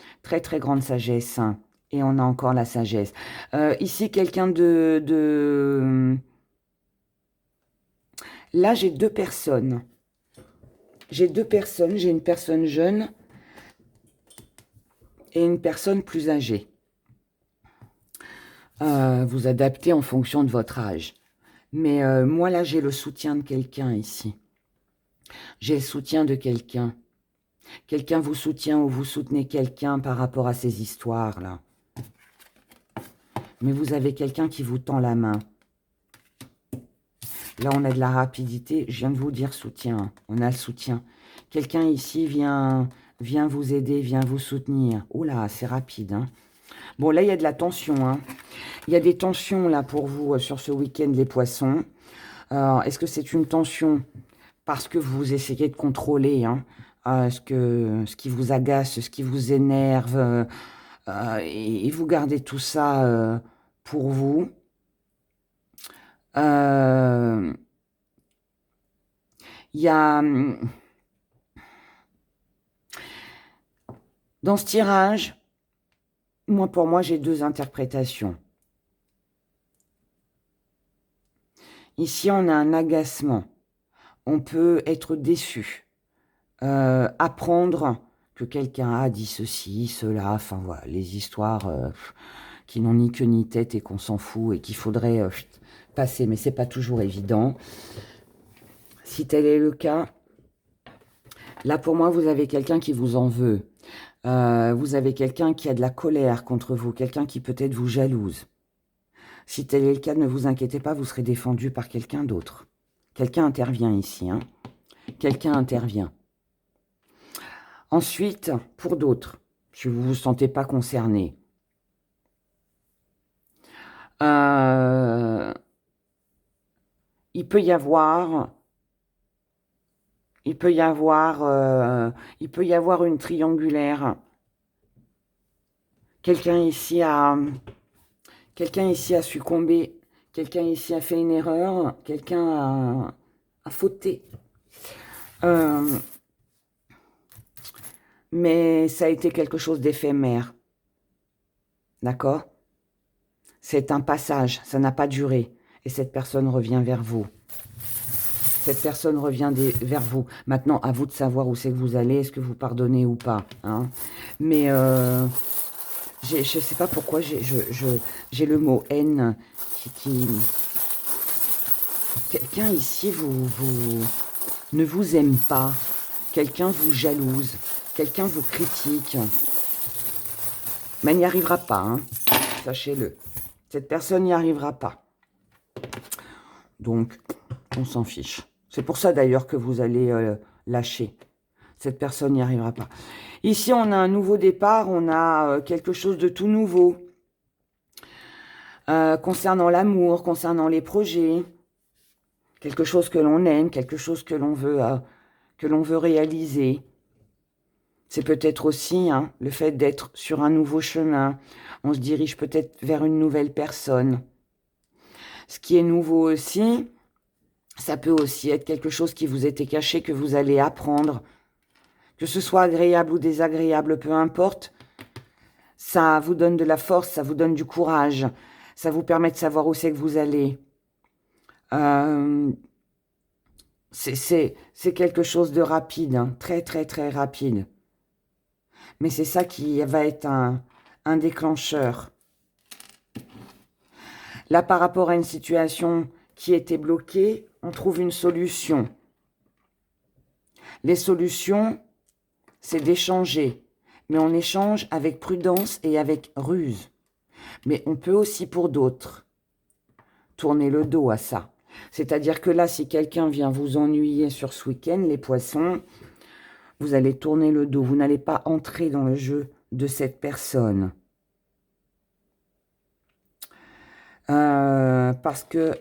sagesse. Et on a encore la sagesse. Ici, quelqu'un Là, j'ai deux personnes. J'ai une personne jeune et une personne plus âgée. Vous adaptez en fonction de votre âge. Mais moi, là, j'ai le soutien de quelqu'un ici. J'ai le soutien de quelqu'un. Quelqu'un vous soutient ou vous soutenez quelqu'un par rapport à ces histoires-là. Mais vous avez quelqu'un qui vous tend la main. Là, on a de la rapidité. Je viens de vous dire soutien. On a le soutien. Quelqu'un ici vient vous aider, vient vous soutenir. Oula, c'est rapide. Hein. Bon, là, il y a de la tension. Hein. Il y a des tensions, là, pour vous, sur ce week-end, les poissons. Est-ce que c'est une tension parce que vous essayez de contrôler ce qui vous agace, ce qui vous énerve, et vous gardez tout ça pour vous. Il y a dans ce tirage, pour moi, j'ai deux interprétations. Ici, on a un agacement. On peut être déçu. Apprendre que quelqu'un a dit ceci, cela, enfin voilà, les histoires qui n'ont ni queue ni tête et qu'on s'en fout et qu'il faudrait passer, mais c'est pas toujours évident. Si tel est le cas, Là, pour moi, vous avez quelqu'un qui vous en veut. Vous avez quelqu'un qui a de la colère contre vous, quelqu'un qui peut-être vous jalouse. Si tel est le cas, ne vous inquiétez pas, vous serez défendu par quelqu'un d'autre. Quelqu'un intervient ici, hein. Quelqu'un intervient. Ensuite, pour d'autres, si vous ne vous sentez pas concerné, il peut y avoir une triangulaire. Quelqu'un ici a succombé, quelqu'un ici a fait une erreur, quelqu'un a fauté. Mais ça a été quelque chose d'éphémère. D'accord? C'est un passage, ça n'a pas duré. Et cette personne revient vers vous. Cette personne revient vers vous. Maintenant, à vous de savoir où c'est que vous allez, est-ce que vous pardonnez ou pas. Hein. Mais je ne sais pas pourquoi j'ai le mot haine qui... Quelqu'un ici ne vous aime pas. Quelqu'un vous jalouse. Quelqu'un vous critique. Mais elle n'y arrivera pas, hein. Sachez-le. Cette personne n'y arrivera pas. Donc, on s'en fiche. C'est pour ça d'ailleurs que vous allez lâcher. Cette personne n'y arrivera pas. Ici, on a un nouveau départ. On a quelque chose de tout nouveau. Concernant l'amour, concernant les projets. Quelque chose que l'on aime, quelque chose que l'on veut réaliser. C'est peut-être aussi hein, le fait d'être sur un nouveau chemin. On se dirige peut-être vers une nouvelle personne. Ce qui est nouveau aussi, ça peut aussi être quelque chose qui vous était caché, que vous allez apprendre. Que ce soit agréable ou désagréable, peu importe. Ça vous donne de la force, ça vous donne du courage. Ça vous permet de savoir où c'est que vous allez. C'est quelque chose de rapide, hein, très très très rapide. Mais c'est ça qui va être un déclencheur. Là, par rapport à une situation qui était bloquée, on trouve une solution. Les solutions, c'est d'échanger. Mais on échange avec prudence et avec ruse. Mais on peut aussi, pour d'autres, tourner le dos à ça. C'est-à-dire que là, si quelqu'un vient vous ennuyer sur ce week-end, les poissons, vous allez tourner le dos. Vous n'allez pas entrer dans le jeu de cette personne. Parce que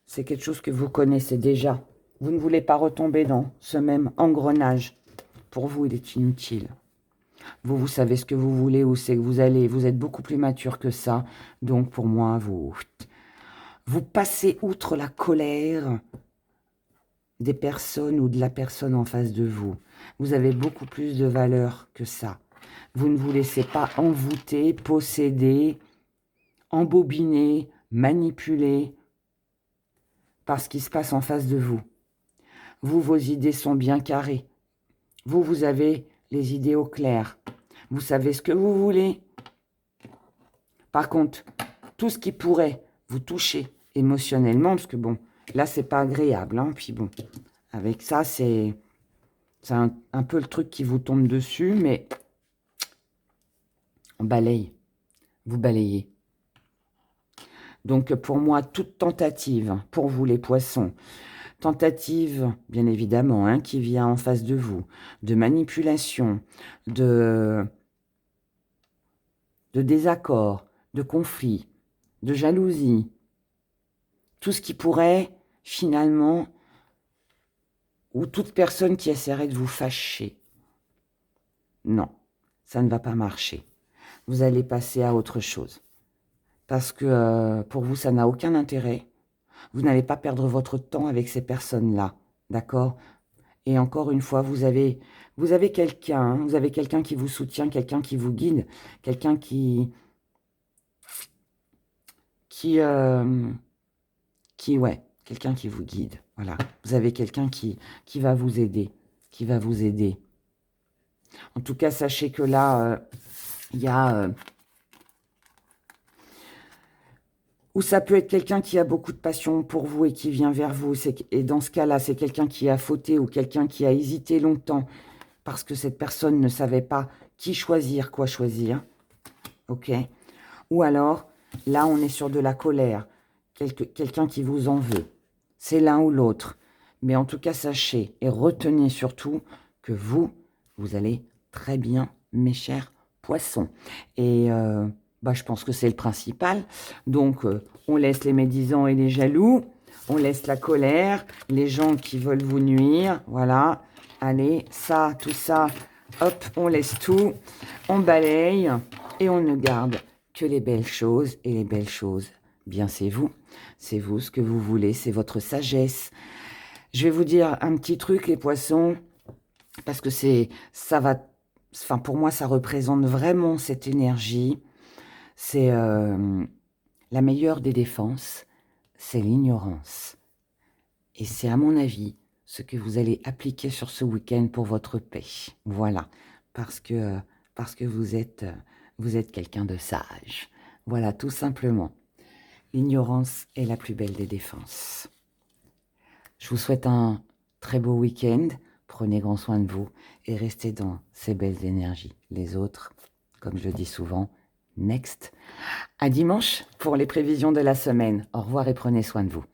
c'est quelque chose que vous connaissez déjà. Vous ne voulez pas retomber dans ce même engrenage. Pour vous, il est inutile. Vous savez ce que vous voulez, où c'est que vous allez. Vous êtes beaucoup plus mature que ça. Donc, pour moi, vous passez outre la colère des personnes ou de la personne en face de vous. Vous avez beaucoup plus de valeur que ça. Vous ne vous laissez pas envoûter, posséder, embobiner, manipuler par ce qui se passe en face de vous. Vous, vos idées sont bien carrées. Vous avez les idées au clair. Vous savez ce que vous voulez. Par contre, tout ce qui pourrait vous toucher émotionnellement, parce que bon, là, c'est pas agréable. Hein, puis bon, avec ça, c'est un peu le truc qui vous tombe dessus, mais on balaye. Vous balayez. Donc, pour moi, toute tentative, pour vous les poissons, tentative, bien évidemment, hein, qui vient en face de vous, de manipulation, de désaccord, de conflit, de jalousie, tout ce qui pourrait, finalement, ou toute personne qui essaierait de vous fâcher. Non, ça ne va pas marcher. Vous allez passer à autre chose. Parce que pour vous, ça n'a aucun intérêt. Vous n'allez pas perdre votre temps avec ces personnes-là. D'accord? Et encore une fois, vous avez quelqu'un, hein, vous avez quelqu'un qui vous soutient, quelqu'un qui vous guide, quelqu'un qui ouais, quelqu'un qui vous guide. Voilà. Vous avez quelqu'un qui va vous aider, qui va vous aider. En tout cas, sachez que là, il y a... ou ça peut être quelqu'un qui a beaucoup de passion pour vous et qui vient vers vous. Et dans ce cas-là, c'est quelqu'un qui a fauté ou quelqu'un qui a hésité longtemps parce que cette personne ne savait pas qui choisir, quoi choisir. Ok? Ou alors, là, on est sur de la colère. Quelqu'un qui vous en veut. C'est l'un ou l'autre. Mais en tout cas, sachez et retenez surtout que vous allez très bien, mes chers poissons. Et je pense que c'est le principal. Donc, on laisse les médisants et les jaloux. On laisse la colère, les gens qui veulent vous nuire. Voilà. Allez, ça, tout ça, hop, on laisse tout. On balaye et on ne garde que les belles choses. Et les belles choses, bien, c'est vous. C'est vous, ce que vous voulez, c'est votre sagesse. Je vais vous dire un petit truc, les poissons, parce que pour moi, ça représente vraiment cette énergie. C'est la meilleure des défenses, c'est l'ignorance. Et c'est à mon avis ce que vous allez appliquer sur ce week-end pour votre paix. Voilà, parce que vous êtes quelqu'un de sage. Voilà, tout simplement. L'ignorance est la plus belle des défenses. Je vous souhaite un très beau week-end. Prenez grand soin de vous et restez dans ces belles énergies. Les autres, comme je dis souvent, next. À dimanche pour les prévisions de la semaine. Au revoir et prenez soin de vous.